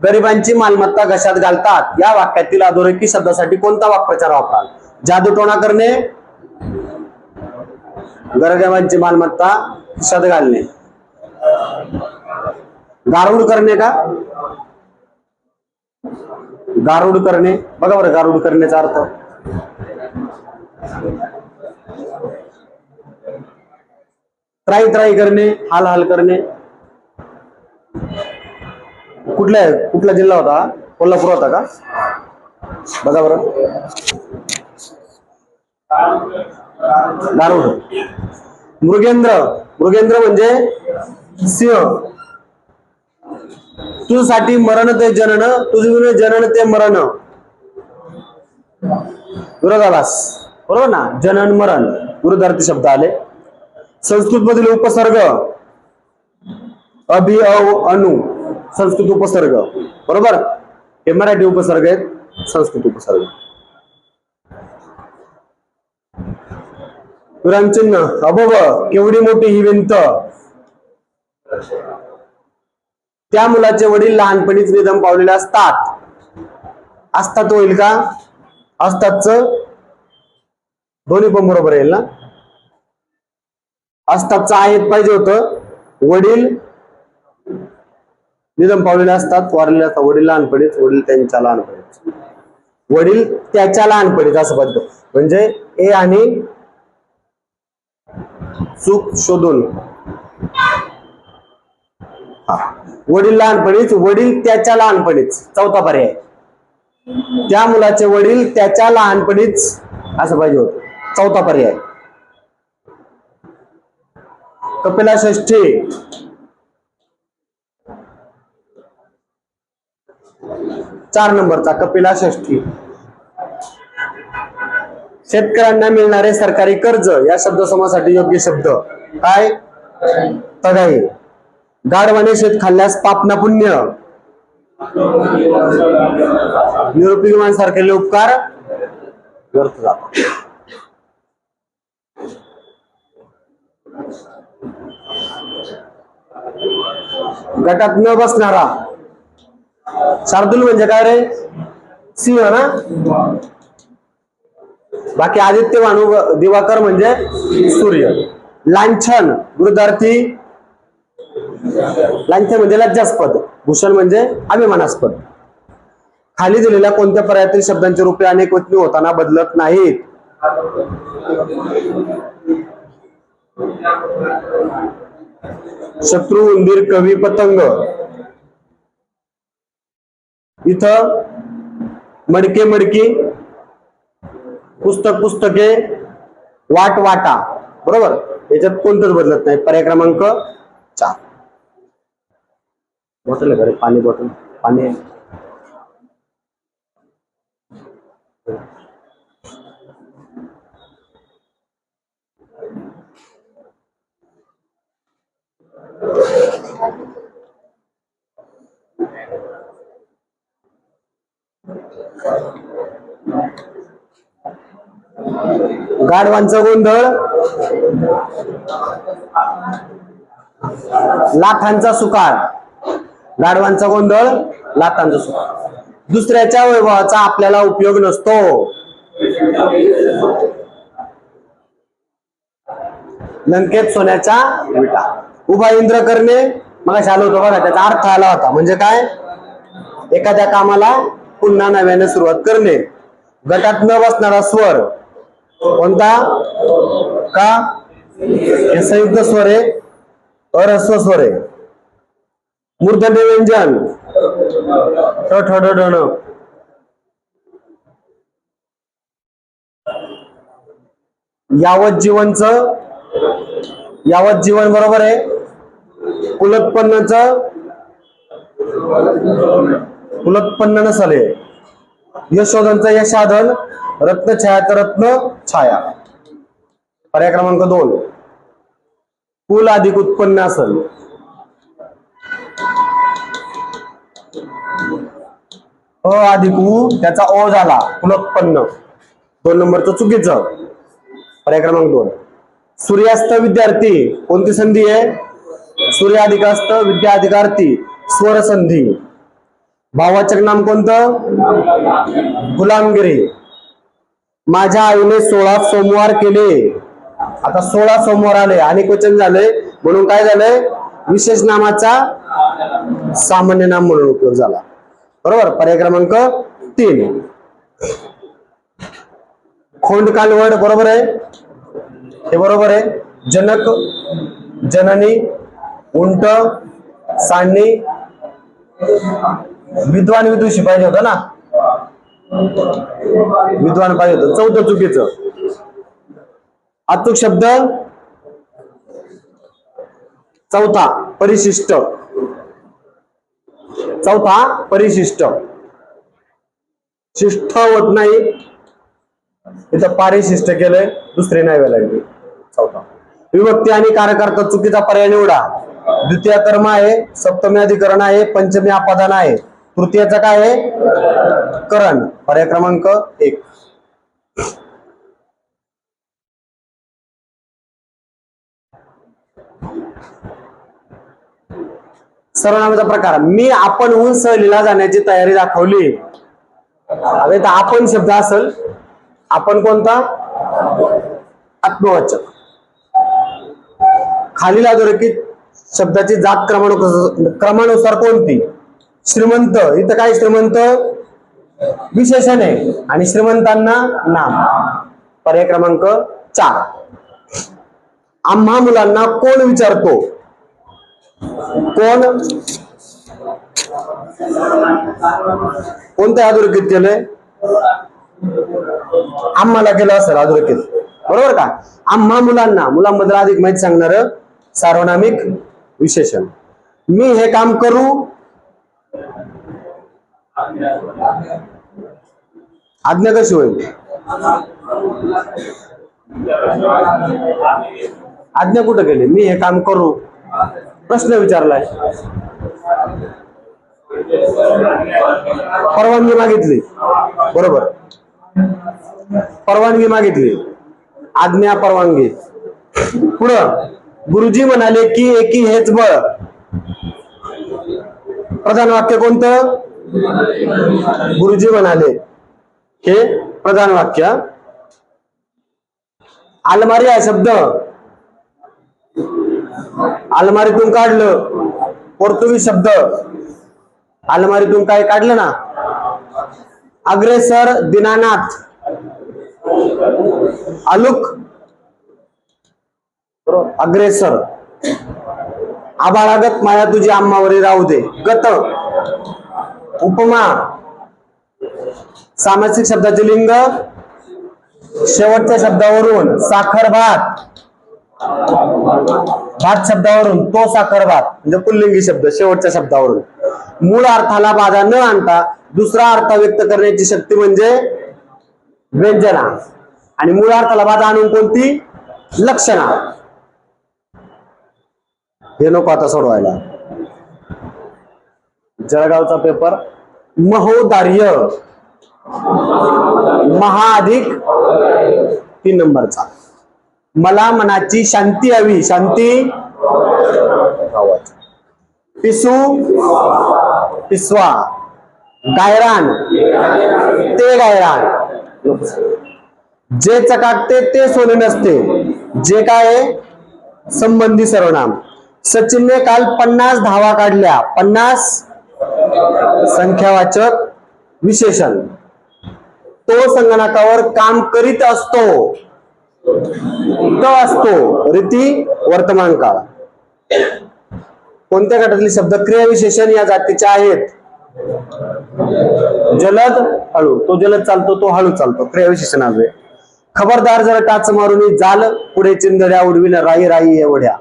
Speaker 1: गरिबांची मालमत्ता घशात घालतात. या वाक्यातील अधोरेखित शब्दासाठी कोणता वाक्प्रचार वापराल? जादूटोणा करणे, गरिबांची मालमत्ता खिशात घालणे. गारुड करणे का? गारुड करणे. बघा बरं, गारुड करण्याचा अर्थ त्राई त्राई करणे, हाल हाल करणे. कुठला जिल्हा होता? कोल्हापूर होता का? बघा बरं. गारुड. मृगेंद्र, मृगेंद्र म्हणजे सिंह. तुझसाठी मरण ते जनन, तुझे जनन ते मरण. विरोधाभास, बरोबर ना? जनन मरण विरुद्धार्थी शब्द आले. संस्कृत मधील उपसर्ग अभि, अव, अनु. संस्कृत उपसर्ग, बरोबर. हे मराठी उपसर्ग आहेत, संस्कृत उपसर्ग. विरामचिन्ह अभव, केवढी मोठी ही भिंत. त्या मुलाचे वडील लहानपणीच निधन पावलेले असतात. असतात होईल का? असतातच दोन्ही पण बरोबर येईल ना? असतातच आहेत पाहिजे होतं. वडील निधन पावलेले असतात, वारलेले असतात. वडील लहानपणीच, वडील त्यांच्या लहानपणीच, वडील त्याच्या लहानपणीच असं पाहिजे. म्हणजे ए आणि चूक शोधून. वडील लहानपणीच, वडील त्याच्या लहानपणीच. चौथा पर्याय. त्या मुलाचे वडील त्याच्या लहानपणीच असं पाहिजे होतं. चौथा पर्याय. कपिलाषष्ठी. 4 नंबरचा कपिलाषष्ठी. शेतकऱ्यांना मिळणारे सरकारी कर्ज या शब्दसमासाठी योग्य शब्द काय? तगाई. गाढवाने शेत खाल्ल्यास पाप ना पुण्य. निरुपयोगी माणसारखे उपकार व्यर्थ जातात. गटात न बसणारा. शार्दूल म्हणजे काय रे? सिंह ना? बाकी आदित्य भानू दिवाकर म्हणजे सूर्य. लांछन विरुद्धार्थी. लांछन म्हणजे लज्जास्पद, भूषण म्हणजे अभिमानास्पद. खाली दिलेल्या कोणत्या पर्यायातील शब्दांची रूपे अनेक वचनी होताना बदलत नाहीत? शत्रू, उंदीर, कवी, पतंग. इथं मडके मडकी, पुस्तक पुस्तके, वाट वाटा. बरोबर. याच्यात कोणतंच बदलत नाही. पर्याय क्रमांक 4. बॉटल आहे का रे? पाणी बॉटल. पाणी. गाढवांचा गोंधळ. लाथांचा सुकाळ. गाढवांचा गोंधळ, लाटांचा सूर. दुसऱ्याच्या वैभवाचा आपल्याला उपयोग नसतो. लंकेत सोन्याचा विटा. उभा इंद्र करणे मग आलो होतो बघा, त्याचा अर्थ आला होता. म्हणजे काय? एखाद्या कामाला पुन्हा नव्याने सुरुवात करणे. गटात न बसणारा स्वर कोणता? का? हे संयुक्त स्वर आहे, अरस्व स्वर आहे. मूर्धन्य व्यंजन ठ ठ ड ढ ण. यावत जीवन बरोबर आहे. कुलोत्पन्न नसले. यशोधनचं यशाधन, रत्नछायाचं रत्न छाया. पर्याय क्रमांक 2. कुल अधिक उत्पन्न असेल. अ अधिक उ त्याचा ओ झाला, कुलोत्पन्न. 2 नंबरचं चुकीचं. पर्याय क्रमांक 2. सूर्यास्त विद्यार्थी कोणती संधी आहे? सूर्य अधिक अस्त विद्या अधिकार्थी, स्वर संधी. भाववाचक नाम कोणतं? गुलामगिरी. माझ्या आईने 16 सोमवार केले. आता 16 सोमवार आले आणि क्वचन झाले म्हणून काय झालंय? विशेष नामाचा सामान्य नाम म्हणून उपयोग झाला. बरोबर. पर्याय क्रमांक 3. खोंड कालवड बरोबर आहे, हे बरोबर आहे. जनक, जननी, उंट, सांडणी. विद्वान विदुषी पाहिजे होतं ना, विद्वान पाहिजे होतं. 4थं चुकीचं. अचूक शब्द 4था परिशिष्ट. 4था परिशिष्ट. शिष्ट होत नाही, इथं पारिशिष्ट केलंय, दुसरे नाही वेळेला लागली. 4था. विभक्ती आणि कारकार्थ चुकीचा पर्याय निवडा. द्वितीय कर्म आहे, सप्तमी अधिकरण आहे, पंचमी अपादान आहे. तृतीयचा काय आहे? करण. पर्याय क्रमांक 1. सर्वनामाचा प्रकार. मी आपणहून सहलीला जाण्याची तयारी दाखवली. आता इथं आपण शब्द असेल. आपण कोणता? आत्मवाचक. खालील अधोरेखित शब्दाची जात क्रमानुसार कोणती? श्रीमंत. इथं काय श्रीमंत? विशेषण आहे आणि श्रीमंतांना नाम. पर्याय क्रमांक 4. आम्हा मुलांना कोण विचारतो? कोण? कोणत्या अधोरेखित केलंय? आम्हाला केलं असेल अधोरेखित, बरोबर का? आम्हा मुलांना, मुलांबद्दल अधिक माहिती सांगणार सार्वनामिक विशेषण. मी हे काम करू. आज्ञा कशी होईल? आज्ञा कुठं केली? मी हे काम करू, प्रश्न विचारलाय. परवानगी मागितली, बरोबर. परवानगी मागितली, आज्ञा परवानगी. पुढं गुरुजी म्हणाले की एकी हेच बळ. प्रधान वाक्य कोणतं? गुरुजी म्हणाले, हे प्रधान वाक्य. अलमारी हा शब्द अलमारीतून काढलं, पोर्तुगीज शब्द. अलमारीतून काय काढलं ना? अग्रेसर दीनानाथ. अलुक अग्रेसर. आबाळागत माया तुझी आम्हावरी राहू दे. गत उपमा. सामासिक शब्दाचे लिंग शेवटच्या शब्दावरून. साखर भात. भात शब्दावरून तो साखर भात म्हणजे पुल्लिंगी शब्द शेवटच्या शब्दावरून. मूळ अर्थाला बाधा न आणता दुसरा अर्थ व्यक्त करण्याची शक्ती म्हणजे व्यंजना. आणि मूळ अर्थाला बाधा आणून कोणती? लक्षणा. हे नको आता सोडवायला. जळगावचा पेपर. महोदार्य. महा अधिक 3 नंबरचा. मला मनाची शांती हवी. शांती पिसू पिसवा, गायरान ते गायरान, जे चकाकते ते सोने नसते, जे काय आहे संबंधी सर्वनाम. सचिनने काल 50 धावा काढल्या. 50 संख्यावाचक विशेषण. तो संगणकावर काम करीत असतो. तो असतो रीती वर्तमान काळ. कोणत्या गटातील शब्द क्रियाविशेषण या जातीचे आहेत? जलद हळू. तो जलद चालतो, तो हळू चालतो, क्रियाविशेषण आहे. खबरदार जर टाच मारून जाल पुढे चिंधड्या उडविन राई राई एवढ्या.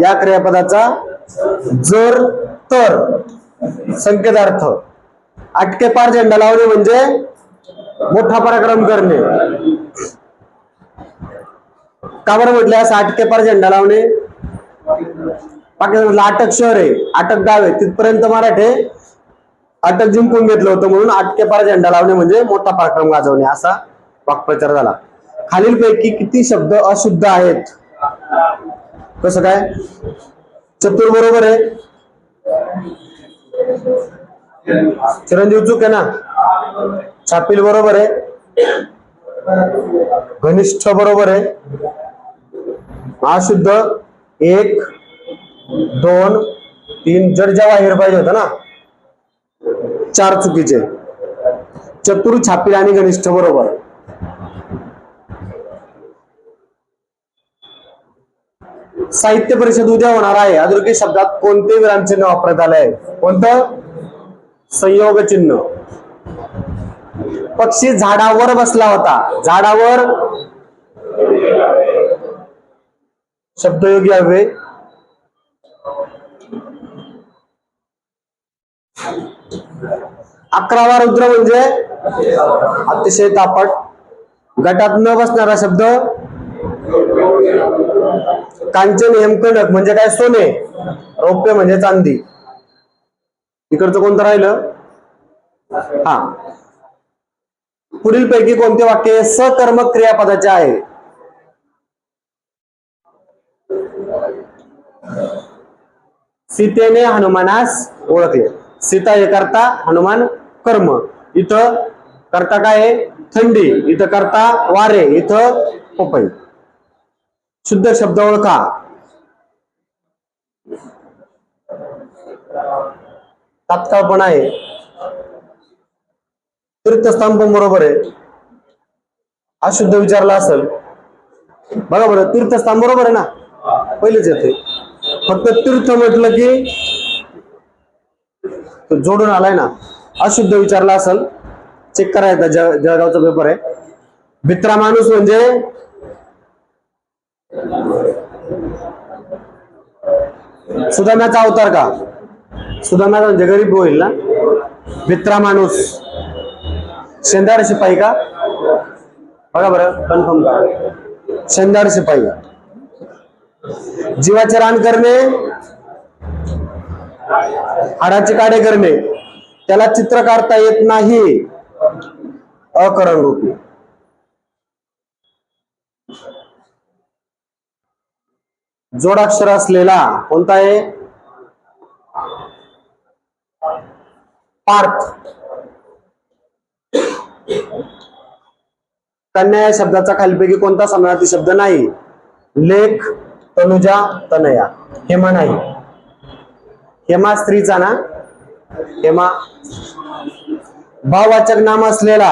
Speaker 1: या क्रियापदाचा जर तर संकेतार्थ. आटके पार झेंडा लावणे म्हणजे मोठा पराक्रम करणे. का बरं म्हटलं असं आटके पार झेंडा लावणे? पाकिस्तानला अटक शहर आहे, अटक गाव आहे, तिथपर्यंत मराठे अटक जिंकून घेतलं होतं, म्हणून आटके पार झेंडा लावणे म्हणजे मोठा पराक्रम गाजवणे असा वाक्प्रचार झाला. खालीलपैकी किती शब्द अशुद्ध आहेत? कसं काय? चतुर बरोबर आहे, चिरंजीव चूक आहे ना. छापील बरोबर आहे, घनिष्ठ बरोबर आहे, अशुद्ध 1 2 3 जडजा बाहेर पाहिजे होता ना, 4 चुकीचे. चतुर, छापील आणि घनिष्ठ बरोबर. साहित्य परिषद उद्या होणार आहे. अधोरेखित शब्दात कोणते विरामचिन्ह वापरण्यात आले आहे? कोणतं? संयोग चिन्ह. पक्षी झाडावर बसला होता. झाडावर शब्दयोगी हवे. 11वा रुद्र म्हणजे अतिशय तापट. गटात न बसणारा शब्द कांचन हेमकणक म्हणजे काय? सोने. रौप्य म्हणजे चांदी. इकडचं कोणतं राहिलं? हा. पुढील पैकी कोणते वाक्य सकर्मक क्रियापदाचे आहे? सीतेने हनुमानास ओळखले. सीता हे करता, हनुमान कर्म. इथं करता काय आहे? थंडी. इथं करता वारे. इथं पपई. शुद्ध शब्द ओळखा. तात्काळ पण आहे. तीर्थस्थान पण बरोबर आहे. अशुद्ध विचारला असेल बघा बरं. तीर्थस्थान बरोबर आहे ना, पहिलेच येते. फक्त तीर्थ म्हटलं की जोडून आलाय ना. अशुद्ध विचारला असेल चेक करायचा. जळगावचा पेपर आहे. भित्रा माणूस म्हणजे सुदाम्याचा अवतार का? सुदामा म्हणजे गरीब होईल ना. भित्रा माणूस. शेंदाड शिपाई का? बघा बरं, कन्फर्म करा. शेंदाड शिपाई. जीवाचे रान करणे, हाडाचे काढे करणे. त्याला चित्र काढता येत नाही, अकरण रूपी. जोडाक्षर असलेला कोणता आहे? पार्थ. कन्या या शब्दाचा खालीपैकी कोणता समानार्थी शब्द नाही? लेख, तनुजा, तनया. हेमा नाही. हेमा स्त्रीचा ना. हेमा. भाववाचक नाम असलेला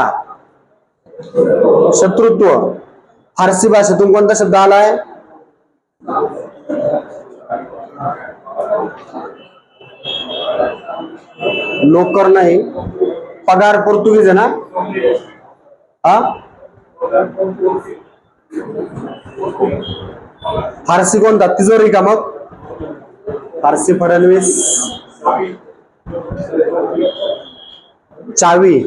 Speaker 1: शत्रुत्व. फारसी भाषेतून कोणता शब्द आलाय? नोकर नाही. पगार पोर्तुगीज आहे ना. हा. फारसी कोणता? तिजोरी का? मग फारसी फडणवीस. चावी.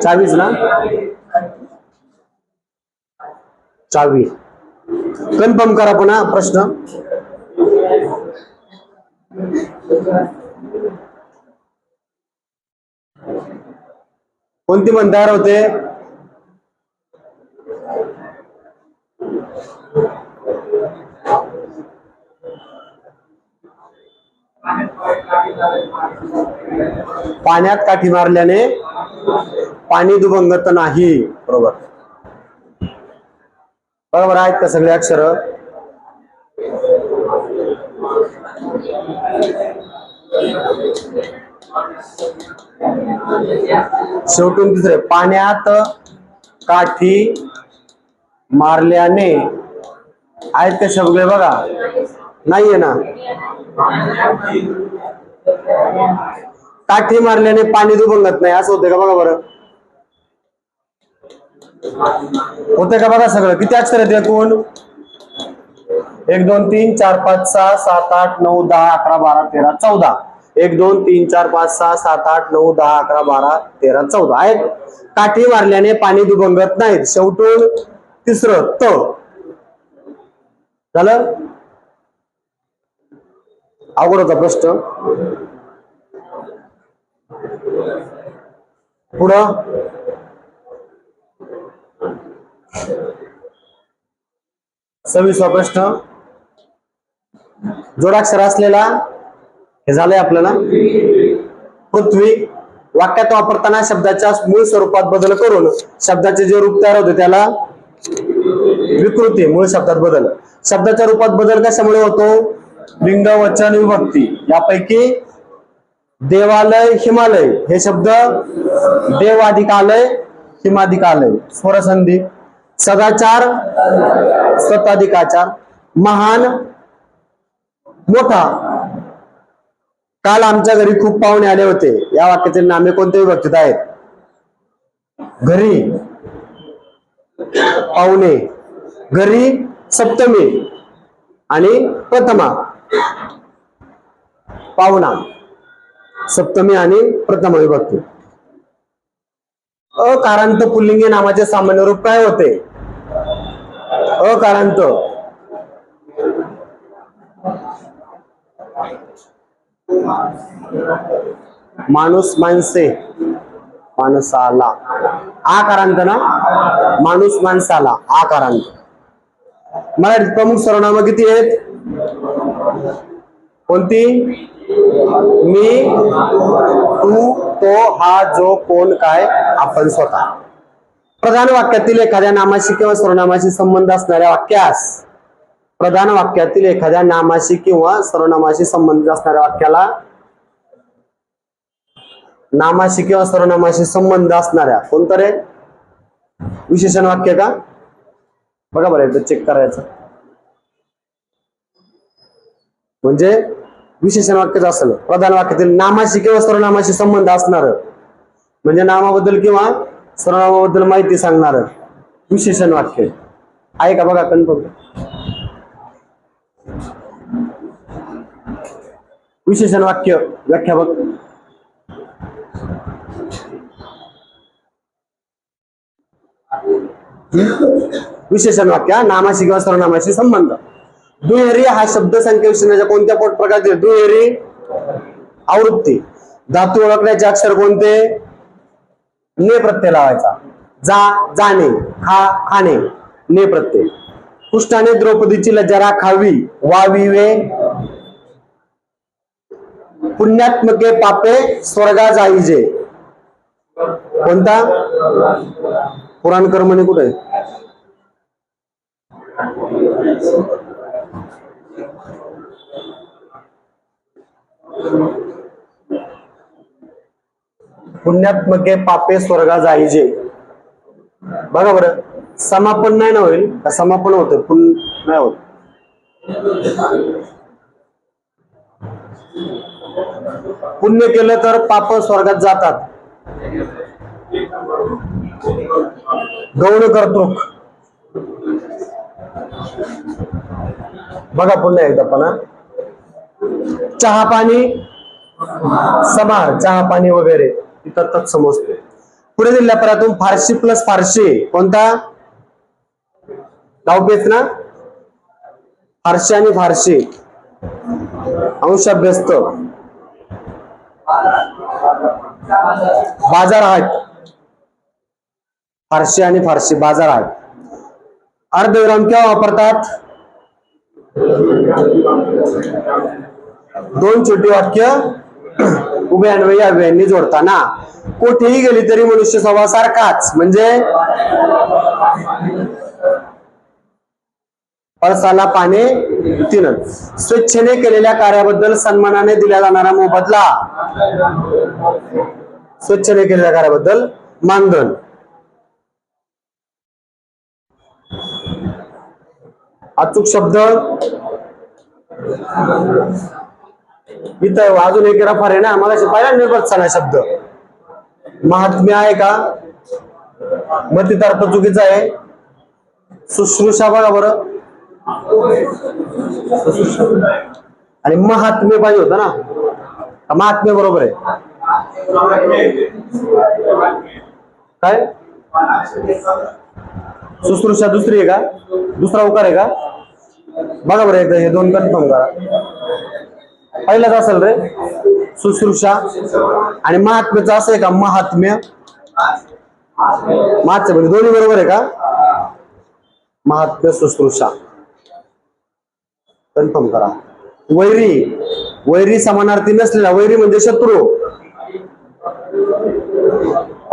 Speaker 1: चावीच ना. चावी. कन्फर्म करा पुन्हा प्रश्न. कोणती मन तयार होते? पाण्यात काठी मारल्याने पाणी दुभंगत नाही. बरोबर. बरोबर आहेत का सगळे अक्षर? शेवटून तिसरे, पाण्यात काठी मारल्याने आहेत का सगळे? बघा नाहीये ना. काठी मारल्याने पाणी दुभंगत नाही असं होतं का? बघा बरं, होतंय का? बघा सगळं. किती अक्षर आहेत एकूण? 1 2 3 4 5 6 7 8 9 10 11 12 13 14. 1 2 3 4 5 6 7 8 9 10 11 12 13 14 आहेत. काठी मारल्याने पाणी दुभंगत नाहीत. शेवटून तिसरं त झालं. अवघड होता प्रश्न. पुढं 26वा प्रश्न, जोडाक्षर असलेला हे झालंय आपल्याला. पृथ्वी वाक्यात वापरताना शब्दाच्या मूळ स्वरूपात बदल करून शब्दाचे जे रूप तयार होते त्याला विकृती. मूळ शब्दात बदल. शब्दाच्या रूपात बदल कशामुळे होतो? लिंग, वचन, विभक्ती. यापैकी देवालय, हिमालय हे शब्द देवाधिकालय, हिमाधिकालय. स्वरसंधी. सदाचार, स्वताधिकाचार. महान, मोठा. काल आमच्या घरी खूप पाहुणे आले होते. या वाक्यातील नामे कोणत्या विभक्तीत आहेत? घरी, पाहुणे. घरी सप्तमी आणि प्रथमा. पाहुणा सप्तमी आणि प्रथमा विभक्ती. अकारांत पुल्लिंगी नामाचे सामान्य रूप काय होते? अकारांत माणूस, माणसे, माणसाला. आकारांत ना, माणूस, माणसाला. आकारांत. मराठीत प्रमुख सर्वनाम किती आहेत? कोणती? मी, तू, तो, हा, जो, कोण, काय, आपण, स्वतः. प्रधान वाक्यातील एखाद्या नामाशी किंवा सर्वनामाशी संबंध असणाऱ्या वाक्यास, प्रधान वाक्यातील एखाद्या नामाशी किंवा सर्वनामाशी संबंधित असणाऱ्या वाक्याला, नामाशी किंवा सर्वनामाशी संबंध असणाऱ्या कोणतं रे? विशेषण वाक्य का? बघा बरं एकदा चेक करायचं. म्हणजे विशेषण वाक्यच असेल. प्रधान वाक्यातील नामाशी किंवा सर्वनामाशी संबंध असणार म्हणजे नामाबद्दल किंवा सर्वनामाबद्दल माहिती सांगणार विशेषण वाक्य आहे का? बघा कन्फर्म. विशेषण वाक्य व्याख्या बघ. विशेषण वाक्य नामाशी किंवा सर्वनामाशी संबंध. दुहेरी हा शब्द संख्या विशेषणाच्या कोणत्या पोट प्रकारचे? दुहेरी आवृत्ती. धातू ओळखण्याचे अक्षर कोणते? ने प्रत्यय लावायचा. जा, जाणे. खा, खाणे. ने प्रत्यय. कृष्णाने द्रौपदीची लज्जा खावी, वाविवे. पुण्यात्मके पापे स्वर्गा जाईजे. कोणता? पुराण कर्मणी कुठे? पुण्यात्मके पापे स्वर्गा जाईजे. बघा बरं, समापन नाही ना होईल का? समापन होतं पण नाही होत. पुण्य केलं तर पाप स्वर्गात जातात. गौण कर्तृक. बघा पुन्हा एकदा पण. चहा पाणी समार, चहा पाणी वगैरे इतर तत्सम असते. पुढे दिलेल्या पदातून फारशी प्लस फारशी कोणता? डावपेच ना. फारशी आणि फारशी अंशाभ्यस्त. बाजारहाट. फारशी आणि फारशी बाजारहाट. अर्धविराम केव्हा वापरतात? दोन छोटी वाक्य उभे अन्वयी अव्ययांनी जोडताना. कोठेही गेली तरी मनुष्य स्वभाव सारखाच, म्हणजे पळसाला पाने तीन. स्वेच्छेने केलेल्या कार्याबद्दल सन्मानाने दिला जाणारा मोबदला. स्वेच्छेने केलेल्या कार्याबद्दल मानधन. अचूक शब्द इथं अजून एक रफार आहे ना, मला पाहिला निर्बत्सना शब्द. महात्म्य आहे का? मतितार्थ चुकीचा आहे. शुश्रूषा बघा बरं, आणि महात्म्य पाहिजे होतं ना. महात्म्य बरोबर आहे काय? शुश्रूषा दुसरी आहे का? दुसरा उकार आहे का? बघा बरं एकदा हे दोन कन्फर्म करा. पहिलाच असेल रे शुश्रूषा. आणि महात्म्याचं असं आहे का? महात्म्य. महात्म्य म्हणजे दोन्ही बरोबर आहे का? महात्म्य शुश्रूषा कन्फर्म करा. वैरी, वैरी समानार्थी नसलेला. वैरी म्हणजे शत्रू.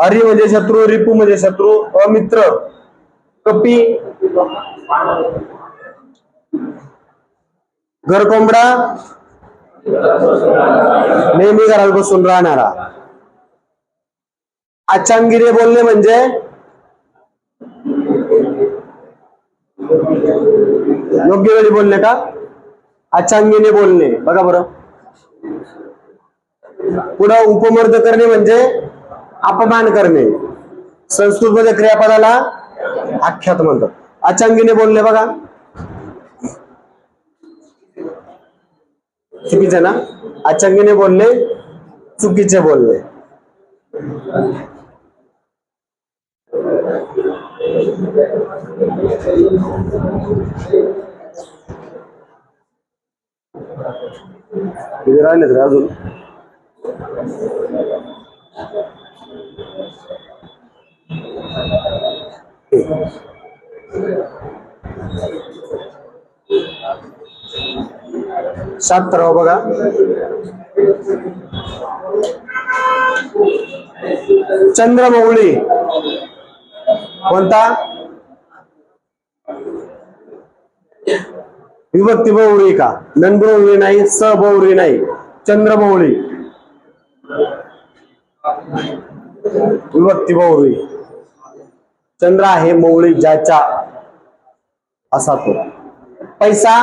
Speaker 1: अरी म्हणजे शत्रू, रिपू म्हणजे शत्रू, अमित्र, कपी, घरकोंबडा, नेहमी घरात बसून राहणारा. अचांगिरे बोलणे म्हणजे योग्य वेळी बोलणे का? अचांगीने बोलणे. बघा बरं, पुढं उपमर्द करणे म्हणजे अपमान करणे. संस्कृत मध्ये क्रियापदाला आख्यात म्हणतात. अचांगीने बोलणे बघा चुकीचे ना. अचांगीने बोलणे चुकीचे बोलणे. राहिले रे अजून. शास्त्र बघा, चंद्रमौळी कोणता? विभक्ती बहुव्रीही का? नंदबहुव्रीही नाही, सबहुव्रीही नाही. चंद्रमौळी विभक्ती बहुव्रीही. चंद्र आहे, मौळी ज्याच्या असा तो. पैसा,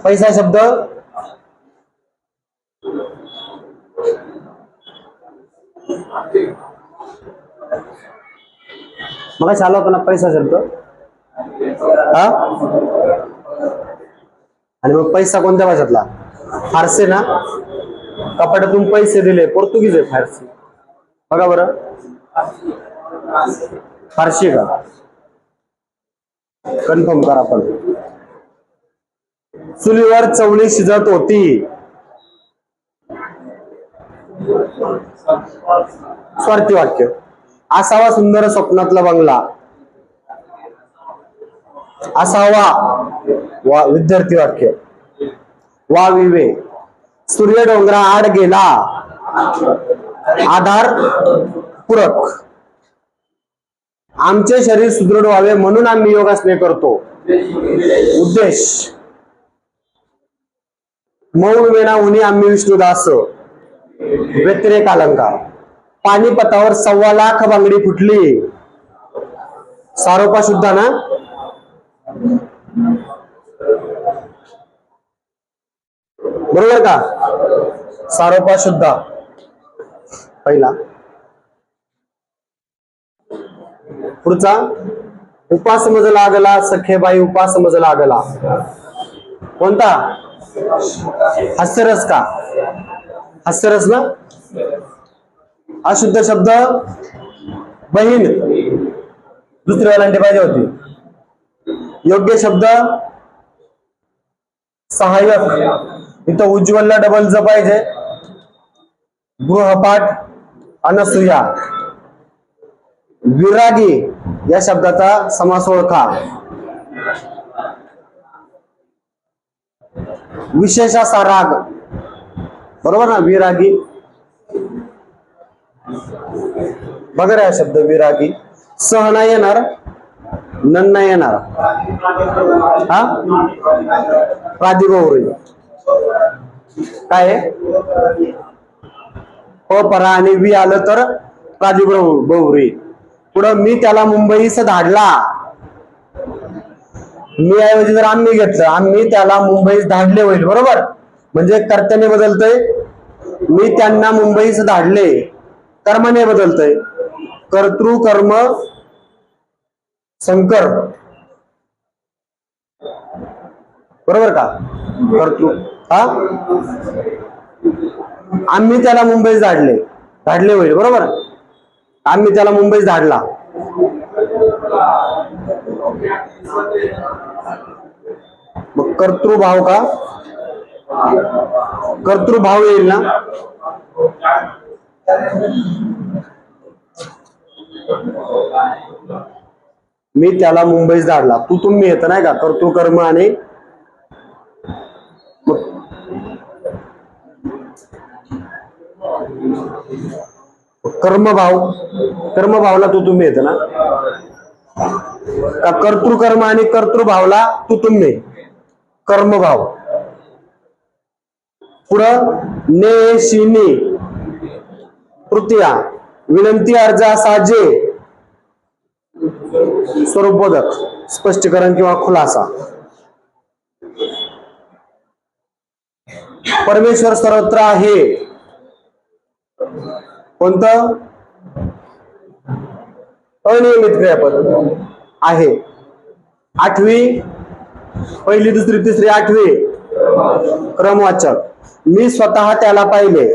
Speaker 1: पैसा शब्द मला आला होता ना पैसा शब्द. हा, आणि मग पैसा कोणत्या भाषेतला? फारसी ना. कपाटातून पैसे दिले, पोर्तुगीज आहे फारसी. बघा बरं, फारशी का? कन्फर्म करा. पण चुलीवर चवळी शिजत होती. स्वार्थी वाक्य. असावा सुंदर स्वप्नातला बंगला. असावा वा विद्यार्थी वाक्य. वा विवे. सूर्य डोंगरा आड गेला. आधार पूरक. आमचे शरीर सुदृढ व्हावे म्हणून आम्ही योगासने करतो. उद्देश. मौन वेणा उनी आम्ही विष्णुदास. व्यतिरेक अलंकार. पानिपतावर 1.25 लाख बांगडी फुटली. सारोपा शुद्ध ना. बरोबर का? सारोपा शुद्ध पहिला. पुढचा, उपासमज लागला सखेबाई उपासमज लागला. कोणता? हास्यरस का? हास्यरस ना. अशुद्ध शब्द बहीण, दुसरी वेलांटी पाहिजे होती. योग्य शब्द सहाय्यक. इथं उज्ज्वलला डबल ज पाहिजे. गृहपाठ अनसुया. विरागी या शब्दाचा समास ओळखा. विशेष असा राग, बरोबर ना, विरागी. बघा रे हा शब्द विरागी. सह नाही येणार, नन नाही येणार, हा प्रादिबहुरी काय आहे? परा आणि वी आलं तर प्रादिबहुरी. पुढं मी त्याला मुंबईस धाडला. मी ऐवजी जर आम्ही घेतलं, आम्ही त्याला मुंबईस धाडले होईल, बरोबर. म्हणजे कर्त्याने बदलतय, मी त्यांना मुंबईस धाडले. कर्माने बदलतय, कर्तृ कर्म संकर, बरोबर का. कर्तृ हा आम्ही त्याला मुंबईस धाडले, धाडले होईल, बरोबर. आम्ही त्याला मुंबईस धाडला. मग कर्तृभाव का, कर्तृभाव येईल ना. मी त्याला मुंबईस धाडला, तू तुम्ही येत नाही का, कर्तृकर्म आणि कर्मभाव. कर्मभावला तू तुम्ही येत ना का, कर्तृकर्म आणि कर्तृभावला तू तुम्ही, कर्मभाव. पुढं ने शिनी तृतीया, विनंती अर्जा साजे, स्वरूपबोधक, स्पष्टीकरण किंवा खुलासा. परमेश्वर सर्वत्र आहे, कोणतं, अनियमित क्रियापद आहे. आठवी, पहिली दुसरी तिसरी आठवी क्रमवाचक. मी स्वतः त्याला पाहिले.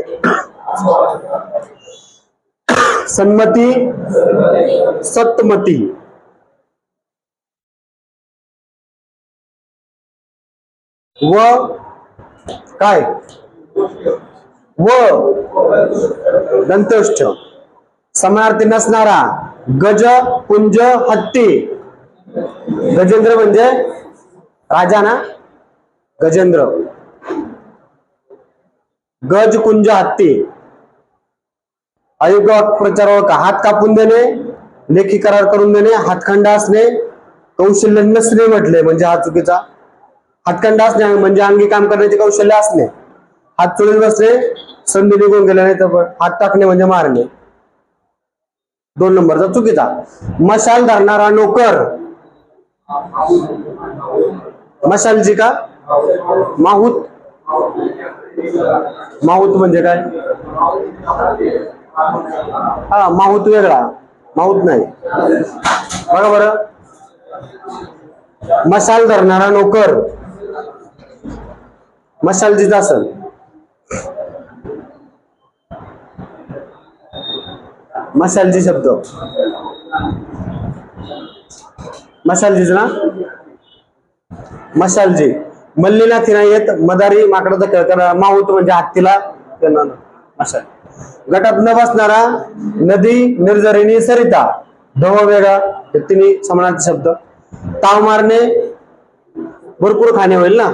Speaker 1: सन्मती सत्मती. व काय, व दंतोष्ठ, समानार्थी नसणारा. गज कुंज हत्ती. गजेंद्र म्हणजे राजा ना, गजेंद्र. गज कुंज हत्ती. अयोग्य प्रचार ओळखा. हात कापून देणे, लेखी करार करून देणे, हातखंड असणे, कौशल्य नसणे म्हटले म्हणजे हा चुकीचा. हातखंड असणे म्हणजे अंगी काम करण्याचे कौशल्य असणे. हात चोळीत बसणे, संधी निघून गेले नाही तर हात टाकणे म्हणजे मारणे, 2 नंबरचा चुकीचा. मशाल धरणारा नोकर. मशालची का, माहूत. माहूत म्हणजे काय, हा माहूत वेगळा, माहूत नाही. बघा बरं, मशाल धरणारा नोकर, मशालजीच असेल. मशालजी शब्द, मशालजीच ना, मशालजी. मल्लीनाथी नाही येत, मदारी माकडाचा खेळ करा. माहूत म्हणजे हत्तीला मशाल. गटात न बसणारा, नदी, निर्झरिणी, सरिता. धव वेगळा, हे तिन्ही समानार्थी शब्द. ताव मारणे, भरपूर खाणे होईल ना.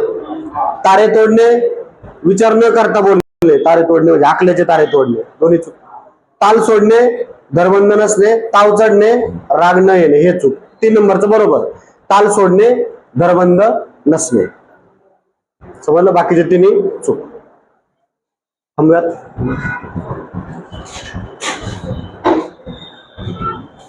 Speaker 1: तारे तोडणे, विचार न करता बोलणे. तारे तोडणे म्हणजे आकल्याचे तारे तोडणे, दोन्ही चूक. ताल सोडणे, धरबंध नसणे, ताव चढणे, राग न येणे, हे चूक. 3 नंबरचं बरोबर. ताल सोडणे, धरबंध नसणे. समजलं, बाकीचे तिन्ही चूक. थांबूयात.